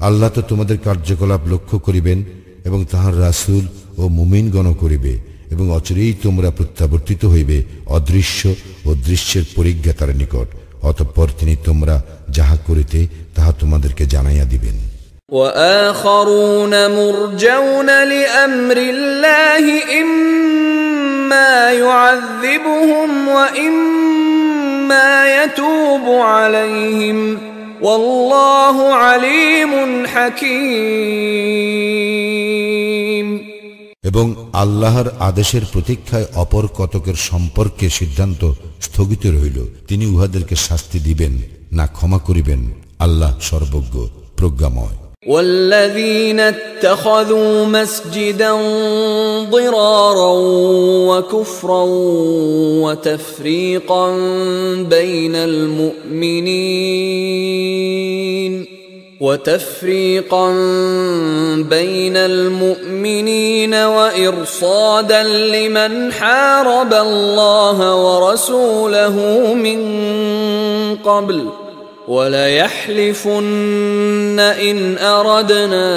আল্লাহ তো তোমাদের কার্যকলাপ লক্ষ্য করিবেন এবং তাহার রাসূল ও মুমিনগণ করিবে, এবং অচিরেই তোমরা প্রত্যাবর্তিত হইবে অদৃশ্য ও দৃশ্যের পরিজ্ঞাতার নিকট। অতঃপর তিনি তোমরা যাহা করিতে তাহা তোমাদেরকে জানাইয়া দিবেন। وآخرون مرجون لأمر الله إما يعذبهم وإما يتوب عليهم والله عليم حكيم। এবং আল্লাহর আদেশের প্রতীক্ষায় অপর কতকের সম্পর্কে সিদ্ধান্ত স্থগিত রইল, তিনি উহাদেরকে শাস্তি দিবেন না ক্ষমা করিবেন। আল্লাহ সর্বজ্ঞ প্রজ্ঞাময়। والذين اتخذوا مسجدا ضرارا وكفرا وتفريقا بين المؤمنين وإرصادا لمن حارب الله ورسوله من قبل وليحلفن إن أردنا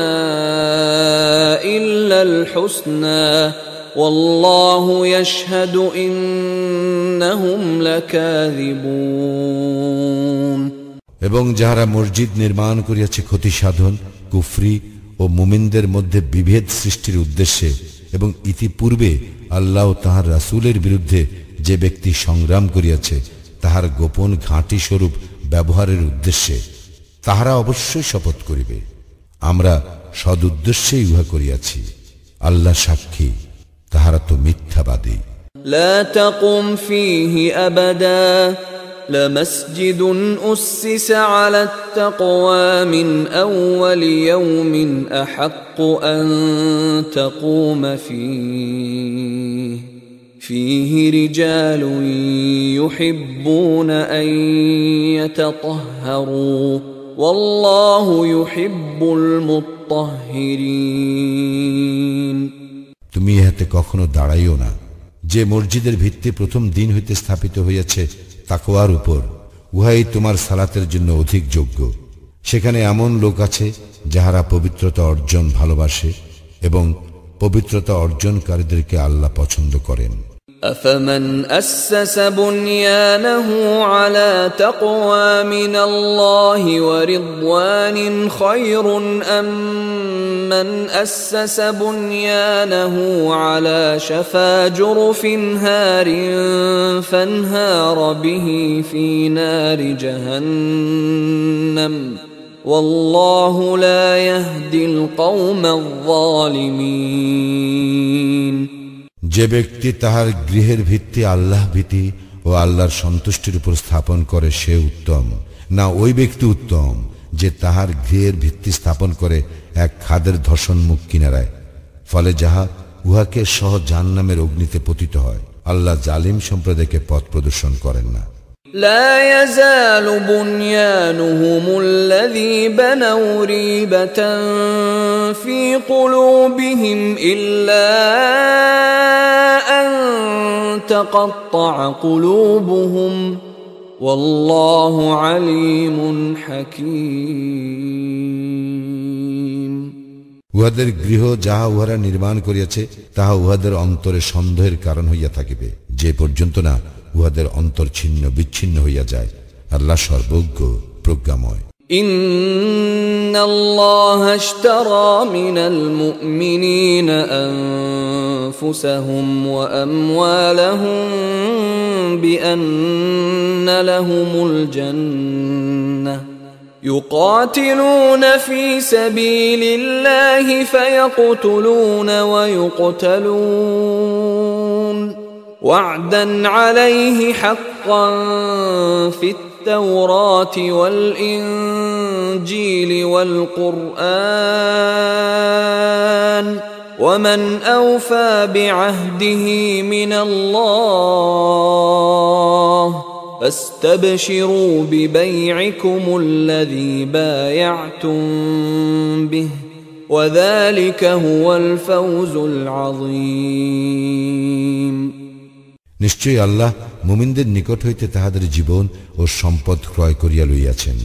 إلا الحسنى والله يشهد إنهم لكاذبون। এবং যাহারা মসজিদ নির্মাণ করিয়াছে ক্ষতি সাধন, কুফরি ও মুমিনদের মধ্যে বিভেদ সৃষ্টির উদ্দেশ্যে, এবং ইতিপূর্বে আল্লাহ ও তাহার রাসূলের বিরুদ্ধে যে ব্যক্তি সংগ্রাম করিয়াছে তাহার গোপন ঘাঁটি স্বরূপ ব্যবহারের উদ্দেশ্যে, তাহারা অবশ্যই শপথ করিবে আমরা সদ উদ্দেশ্যেই উহা করিয়াছি। আল্লাহ সাক্ষী, তাহারা তো মিথ্যাবাদী। لا تقم فيه أبدا لمسجد أسس على التقوى من أول يوم أحق أن تقوم فيه رجال يحبون أن يتطهروا والله يحب المطهرين। তুমি ইহাতে কখনো দাঁড়াইও না, যে মসজিদের ভিত্তি প্রথম দিন হইতে স্থাপিত হইয়াছে তাকওয়ার উপর, উহাই তোমার সালাতের জন্য অধিক যোগ্য। সেখানে এমন লোক আছে যাহারা পবিত্রতা অর্জন ভালোবাসে এবং পবিত্রতা অর্জনকারীদেরকে আল্লাহ পছন্দ করেন। أفمن أسس بنيانه على تقوى من الله ورضوان خير أم من أسس بنيانه على شفا جرف هار فانهار به في نار جهنم والله لا يهدي القوم الظالمين। যে ব্যক্তি তাহার গৃহের ভিত্তি আল্লাহ ভীতি ও আল্লাহর সন্তুষ্টির উপর স্থাপন করে সে উত্তম, না ওই ব্যক্তি উত্তম যে তাহার গৃহের ভিত্তি স্থাপন করে এক খাদের ধর্ষণমুখ কিনারায়, ফলে যাহা উহাকে সহ জাহান্নামের অগ্নিতে পতিত হয়। আল্লাহ জালিম সম্প্রদায়কে পথ প্রদর্শন করেন না। لا يزال بنيانهم الذي بنوا ريبة في قلوبهم إلا أن تقطع قلوبهم والله عليم حكيم। উহাদের গৃহ যাহা উহারা নির্মাণ করিয়াছে তাহা উহাদের অন্তরে সন্দেহের কারণ হইয়া থাকিবে, যে পর্যন্ত না উহাদের অন্তর ছিন্ন বিচ্ছিন্ন হইয়া যায়। আল্লাহ সর্বজ্ঞ প্রজ্ঞাময়। ইন্নাল্লাহা ইশতারা মিনাল মুমিনিনা আনফুসাহুম ওয়া আমওয়ালাহুম বিআন্না লাহুমুল জান্নাহ يقاتلون في سبيل الله فيقتلون ويقتلون وعدا عليه حقا في التوراة والإنجيل والقرآن ومن أوفى بعهده من الله فاستبشروا ببيعكم الذي بايعتم به وذلك هو الفوز العظيم। নিশ্চয়ই আল্লাহ মুমিনদের নিকট হইতে তাহাদের জীবন ও সম্পদ ক্রয় করিয়া লইয়াছেন।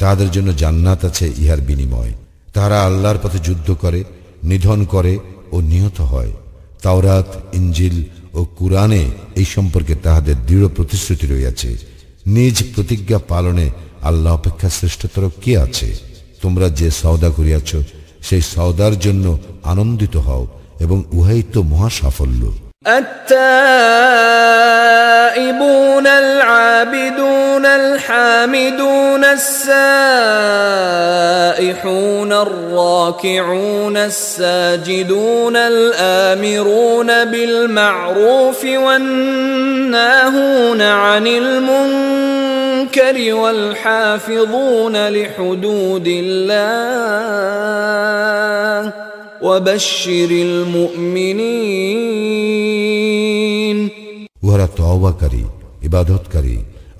তাহাদের জন্য জান্নাত আছে ইহার বিনিময়। তাহারা আল্লাহর পথে যুদ্ধ করে, নিধন করে ও নিহত হয়। তাওরাত, ইনজিল ও কুরআনে এই সম্পর্কে তাহাদের দৃঢ় প্রতিশ্রুতি রইয়াছে। নিজ প্রতিজ্ঞা পালনে আল্লাহ অপেক্ষা শ্রেষ্ঠতর কে আছে? তোমরা যে সওদা করিয়াছ সেই সওদার জন্য আনন্দিত হও এবং উহাই তো মহা সাফল্য। التائبون العابدون الحامدون السائحون الراكعون الساجدون الآمرون بالمعروف والناهون عن المنكر والحافظون لحدود الله وبشر المؤمنين। উহারা তওবাকারী, ইবাদতকারী,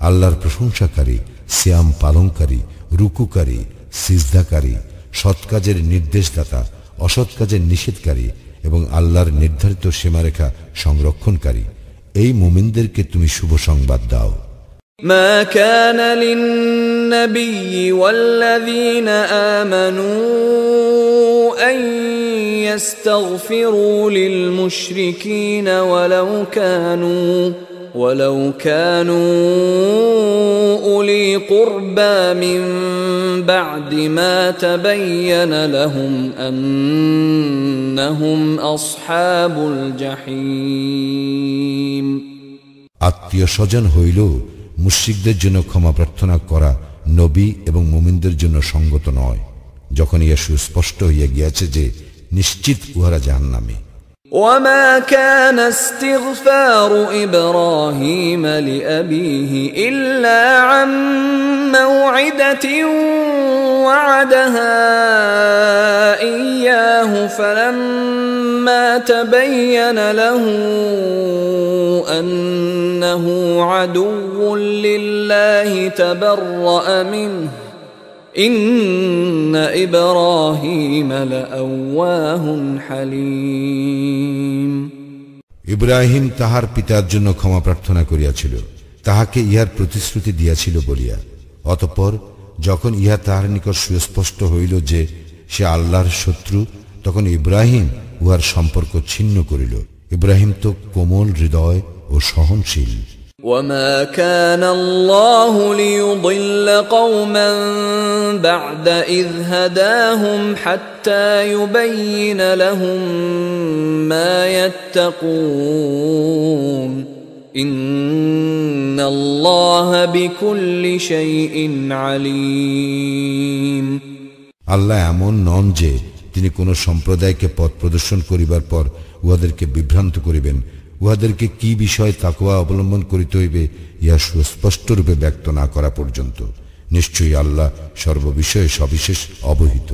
আল্লাহর প্রশংসাকারী, সিয়াম পালনকারী, রুকুকারী, সিজদাকারী, সৎ কাজের নির্দেশদাতা, অসৎ কাজের নিষেধকারী এবং আল্লাহর নির্ধারিত সীমারেখা সংরক্ষণকারী এই মুমিনদেরকে তুমি শুভ সংবাদ দাও। ما كان للنبي والذين آمنوا أن يستغفروا للمشركين ولو كانوا أولي قربى من بعد ما تبين لهم أنهم أصحاب الجحيم। আত্মীয় স্বজন হইল মুশরিকদের জন্য ক্ষমা প্রার্থনা করা নবী এবং মুমিনদের জন্য সঙ্গত নয়, যখন ইহা সুস্পষ্ট হইয়া গিয়াছে যে নিশ্চিত উহারা জাহান্নামী। وما كان استغفار إبراهيم لأبيه إلا عن موعدة وعدها إياه فلما تبين له أنه عدو لله تبرأ منه إن إبراهيم لأواه حليم। ইব্রাহিম তাহার পিতার জন্য ক্ষমা প্রার্থনা করিয়াছিল, তাহাকে ইহার প্রতিশ্রুতি দিয়াছিল বলিয়া। অতঃপর যখন ইহা তাহার নিকট সুস্পষ্ট হইল যে সে আল্লাহর শত্রু, তখন ইব্রাহিম উহার সম্পর্ক ছিন্ন করিল। ইব্রাহিম তো কোমল হৃদয় ও সহনশীল। وما كان الله ليضل قوما بعد إذ هداهم حتى يبين لهم ما يتقون إن الله بكل شيء عليم। আল্লাহ এমন নন যে তিনি কোন সম্প্রদায়কে পথ প্রদর্শন করিবার পর উহাদেরকে বিভ্রান্ত করিবেন। উহাদেরকে কি বিষয় তাকওয়া অবলম্বন করিতে হইবে ইহা সুস্পষ্ট রূপে ব্যক্ত না করা পর্যন্ত। নিশ্চয়ই আল্লাহ সর্ববিষয়ে সবিশেষ অবহিত।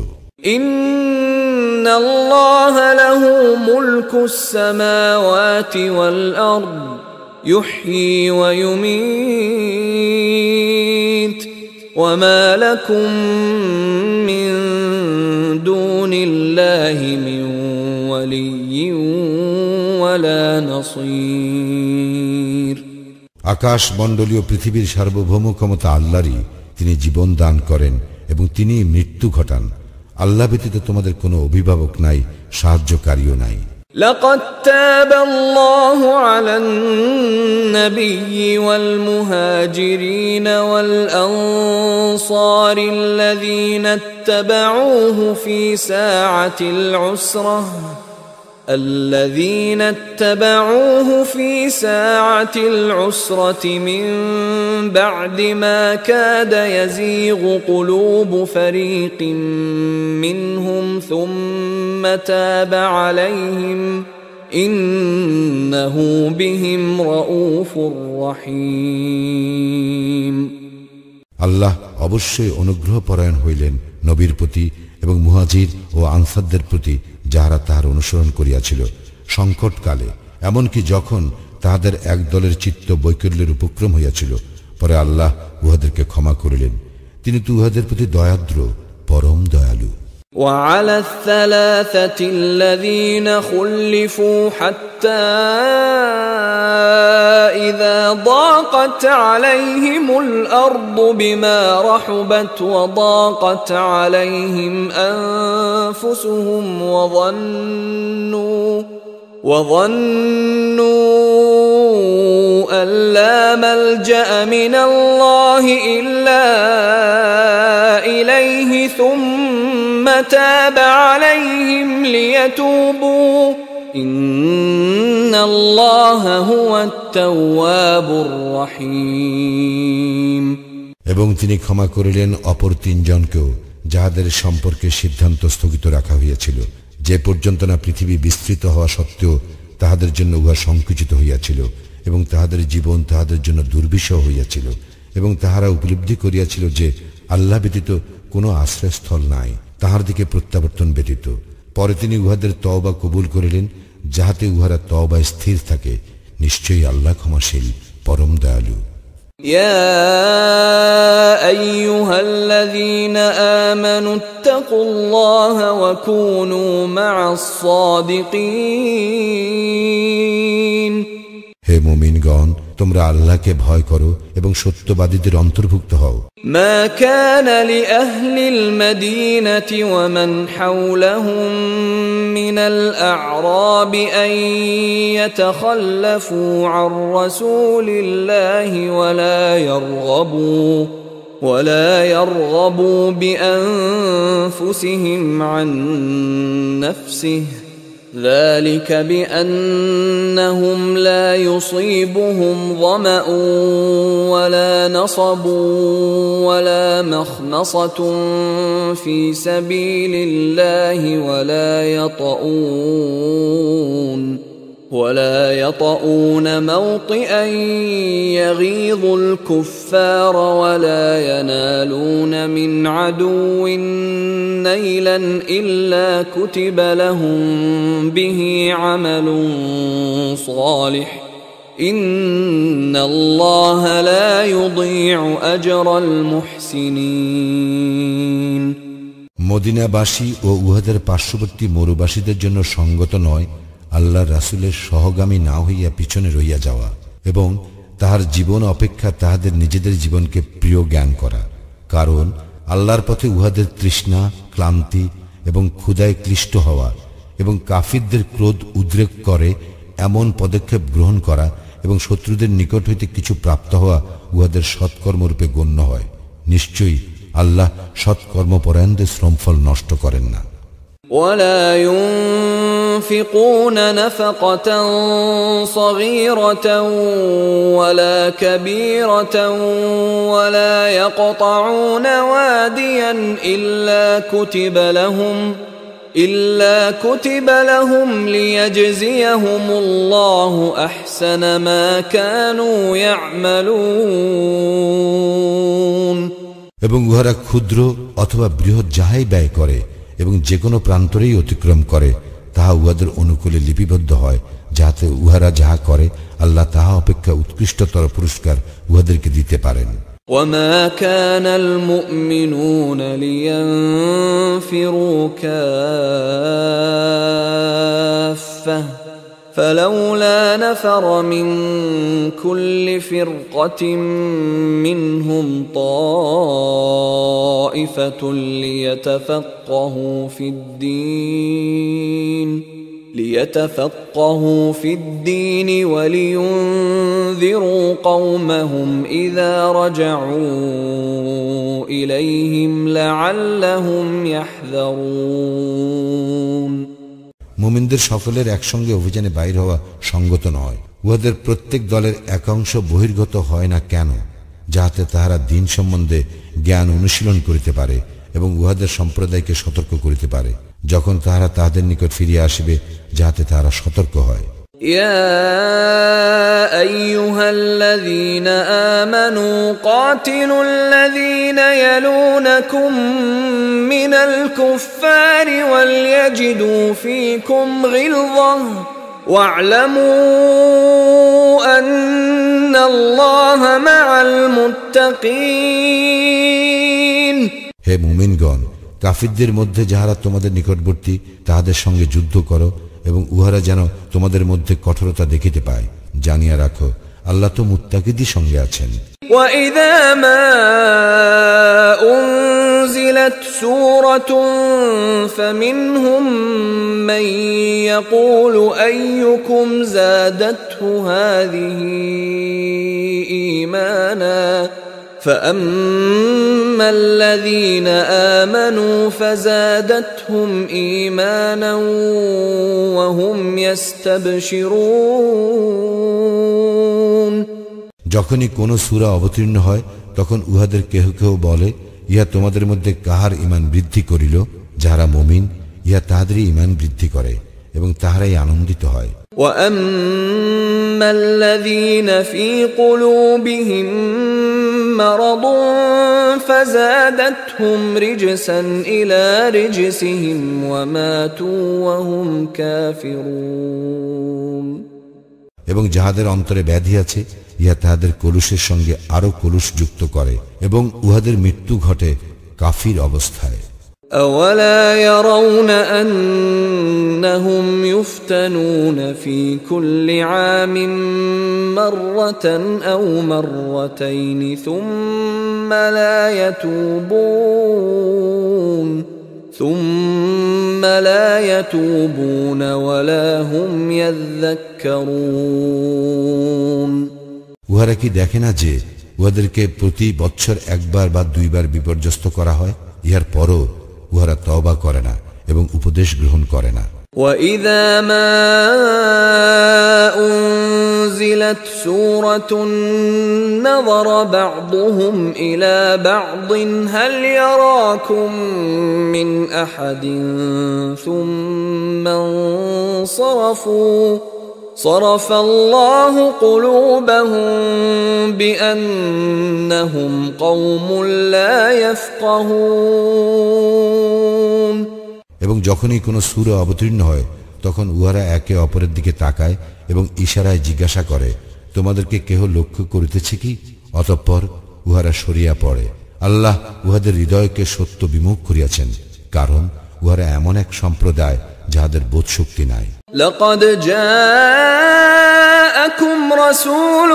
ইন্নাল্লাহা লাহু মুলকুস সামাওয়াতি ওয়াল আরদ ইউহয়ী ওয়া ইউমীত ওয়া মা লাকুম মিন দুনিল্লাহি মিন ওয়ালিয়্যিন ওয়ালা নাসীর। আকাশ মণ্ডলীয় পৃথিবীর সার্বভৌম ক্ষমতা আল্লাহরই। তিনি জীবন দান করেন এবং তিনি মৃত্যু ঘটান। আল্লাহ ব্যতীত তোমাদের কোনো অভিভাবক নাই, সাহায্যকারীও নাই। لقد تاب الله على النبي والمهاجرين والأنصار الذين اتبعوه في ساعة العسرة من بعد ما كاد يزيغ قلوب فريق منهم ثم تاب عليهم إنه بهم رؤوف رحيم। আল্লাহ অবশ্যই অনুগ্রহ পরায়ণ হইলেন নবীর প্রতি এবং মুহাজির ও আনসারদের প্রতি, যাহারা তাহার অনুসরণ করিয়াছিল সংকটকালে, এমনকি যখন তাহাদের এক দলের চিত্ত বৈকল্যের উপক্রম হইয়াছিল। পরে আল্লাহ উহাদেরকে ক্ষমা করিলেন। তিনি তো উহাদের প্রতি দয়াদ্র, পরম দয়ালু। وعلى الثلاثة الذين خلفوا حتى إذا ضاقت عليهم الأرض بما رحبت وضاقت عليهم أنفسهم وظنوا أن لا ملجأ من الله إلا إليه ثم تاب عليهم ليتوبوا إن الله هو التواب الرحيم এবং তিনি ক্ষমা করিলেন অপর তিনজনকেও যাহাদের সম্পর্কে সিদ্ধান্ত স্থগিত রাখা হইয়াছিল, যে পর্যন্ত না পৃথিবী বিস্তৃত হওয়া সত্ত্বেও তাহাদের জন্য উহা সংকুচিত হইয়াছিল এবং তাহাদের জীবন তাহাদের জন্য দুর্বিষহ হইয়াছিল এবং তাহারা উপলব্ধি করিয়াছিল যে আল্লাহ ব্যতীত কোনো আশ্রয়স্থল নাই তাহার দিকে প্রত্যাবর্তন ব্যতীত। পরে তিনি উহাদের তওবা কবুল করিলেন যাহাতে উহারা তওবায় স্থির থাকে। নিশ্চয়ই আল্লাহ ক্ষমাশীল, পরম দয়ালু। يا أيها الذين آمنوا اتقوا الله وكونوا مع الصادقين হে মুমিনগণ, তোমরা আল্লাহকে ভয় করো এবং সত্যবাদীদের অন্তর্ভুক্ত হও। ما كان لأهل المدينة ومن حولهم من الأعراب أن يتخلفوا عن رسول الله ولا يرغبوا بأنفسهم عن نفسه ذلك بأنهم لا يصيبهم ظمأ ولا نصب ولا مخمصة في سبيل الله ولا يطؤون موطئا يغيظ الكفار ولا ينالون من عدو نيلا إلا كتب لهم به عمل صالح إن الله لا يضيع أجر المحسنين মদিনাবাসী ও উহাদের পার্শ্ববর্তী মরুবাসীদের জন্য সঙ্গত নয় আল্লাহর রাসূলের সহগামী না হইয়া পিছনে রইয়া যাওয়া এবং তাহার জীবন অপেক্ষা তাহাদের নিজেদের জীবনকে প্রিয় জ্ঞান করা, কারণ আল্লাহর পথে উহাদের তৃষ্ণা, ক্লান্তি এবং ক্ষুধায় ক্লিষ্ট হওয়া এবং কাফিরদের ক্রোধ উদ্রেক করে এমন পদক্ষেপ গ্রহণ করা এবং শত্রুদের নিকট হইতে কিছু প্রাপ্ত হওয়া উহাদের সৎকর্মরূপে গণ্য হয়। নিশ্চয়ই আল্লাহ সৎকর্মপরায়ণদের শ্রমফল নষ্ট করেন না। ولا ينفقون نفقة صغيرة ولا كبيرة ولا يقطعون واديا إلا كتب لهم ليجزيهم الله أحسن ما كانوا يعملون এবং উহারা ক্ষুদ্র অথবা বৃহৎ যাহাই ব্যয় করে এবং যে কোনো প্রান্তরেই অতিক্রম করে তাহা উহাদের অনুকূলে লিপিবদ্ধ হয়, যাহাতে উহারা যাহা করে আল্লাহ তাহা অপেক্ষা উৎকৃষ্টতর পুরস্কার উহাদেরকে দিতে পারেন। وما كان المؤمنون لينفروا كافة فلولا نفر من كل فرقة منهم طائفة ليتفقهوا في الدين ولينذروا قومهم إذا رجعوا إليهم لعلهم يحذرون মুমিনদের সকলের একসঙ্গে অভিযানে বাইর হওয়া সঙ্গত নয়। উহাদের প্রত্যেক দলের একাংশ বহির্গত হয় না কেন, যাহাতে তাহারা দিন সম্বন্ধে জ্ঞান অনুশীলন করিতে পারে এবং উহাদের সম্প্রদায়কে সতর্ক করিতে পারে যখন তাহারা তাহাদের নিকট ফিরিয়া আসিবে, যাহাতে তাহারা সতর্ক হয়। يا أيها الذين آمنوا قاتلوا الذين يلونكم من الكفار وليجدوا فيكم غلظة واعلموا أن الله مع المتقين হে মুমিনগণ, কাফিরদের মধ্যে যাহারা তোমাদের নিকটবর্তী তাহাদের সঙ্গে যুদ্ধ করো এবং উহারা যেন তোমাদের মধ্যে কঠোরতা দেখিতে পায়। জানিয়া রাখো আল্লাহ তো মুত্তাকিদের সঙ্গে আছেন। وَإِذَا مَا أُنْزِلَتْ سُورَةٌ فَمِنْهُمْ مَنْ يَقُولُ أَيُّكُمْ زَادَتْهُ هَذِهِ إِيمَانًا فَأَمَّا الَّذِينَ آمَنُوا فَزَادَتْهُمْ إِيمَانًا وَهُمْ يَسْتَبْشِرُونَ। যখনই কোন সূরা অবতীর্ণ হয় তখন উহাদের কেহ কেহ বলে, ইহা তোমাদের মধ্যে কাহার ঈমান বৃদ্ধি করিল? যাহারা মুমিন ইহা তাহাদেরই ঈমান বৃদ্ধি করে এবং তাহারাই আনন্দিত হয়। وَأَمَّا الَّذِينَ فِي قُلُوبِهِم مَّرَضٌ فَزَادَتْهُمْ رِجْسًا إِلَى رِجْسِهِمْ وَمَاتُوا وَهُمْ كَافِرُونَ। এবং যাহাদের অন্তরে ব্যাধি আছে ইহা তাহাদের কলুষের সঙ্গে আরো কলুষ যুক্ত করে এবং উহাদের মৃত্যু ঘটে কাফির অবস্থায়। أَوَلَا يَرَوْنَ أَنَّهُمْ يُفْتَنُونَ فِي كُلِّ عَامٍ مَّرَّةً أَوْ مَرَّتَيْنِ ثُمَّ لَا يَتُوبُونَ وَلَا هُمْ يَذَّكَّرُونَ। উহারা কি দেখে না যে উহাদেরকে প্রতি বৎসর একবার বা দুইবার বিপর্যস্ত করা হয়? ইহার পরও উহারা তওবা করে না এবং উপদেশ গ্রহণ করে না। وَإِذَا مَا أُنْزِلَتْ سُورَةٌ نَظَرَ بَعْضُهُمْ إِلَى بَعْضٍ هَلْ يَرَاكُمْ مِنْ أَحَدٍ ثُمَّ انصَرَفُوا صَرَفَ اللَّهُ قُلُوبَهُمْ بِأَنَّهُمْ قَوْمٌ لَا يَفْقَهُونَ। এবং যখনই কোনো সূরা অবতীর্ণ হয় তখন উহারা একে অপরের দিকে তাকায় এবং ইশারায় জিজ্ঞাসা করে, তোমাদেরকে কেহ লক্ষ্য করিতেছে কি? অতঃপর উহারা সরিয়া পড়ে। আল্লাহ উহাদের হৃদয়কে সত্য বিমুখ করিয়াছেন, কারণ উহারা এমন এক সম্প্রদায় যাহাদের বোধশক্তি নাই। لقد جاءكم رسول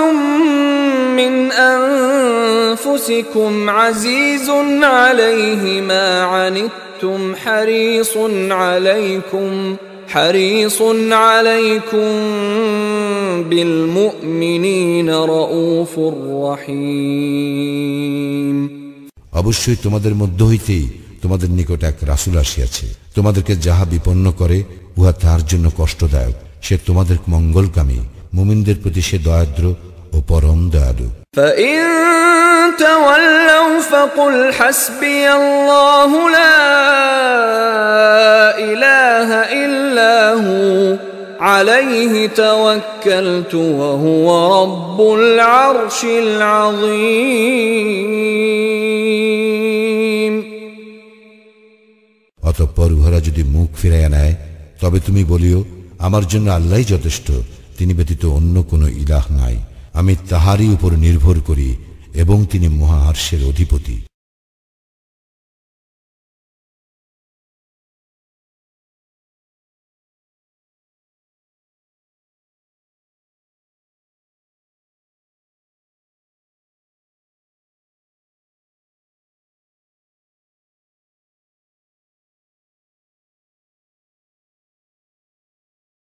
من أنفسكم عزيز عليه ما عنتم حريص عليكم بالمؤمنين رؤوف رحيم। অবশ্যই তোমাদের মধ্য হইতেই তোমাদের নিকট এক রাসূল আসিয়াছে, তোমাদেরকে যাহা বিপন্ন করে উহা তার জন্য কষ্টদায়ক। সে তোমাদের মঙ্গলকামী, মুমিনদের প্রতি সে দয়াদ্র ও পরম দয়ালু। فإن تولوا فقل حسبي الله لا إله إلا هو عليه توكلت وهو رب العرش العظيم। অতঃপর উহারা যদি মুখ ফিরাইয়া নেয় তবে তুমি বলিও, আমার জন্য আল্লাহই যথেষ্ট, তিনি ব্যতীত অন্য কোনো ইলাহ নাই, আমি তাহারই উপর নির্ভর করি এবং তিনি মহা আরশের অধিপতি।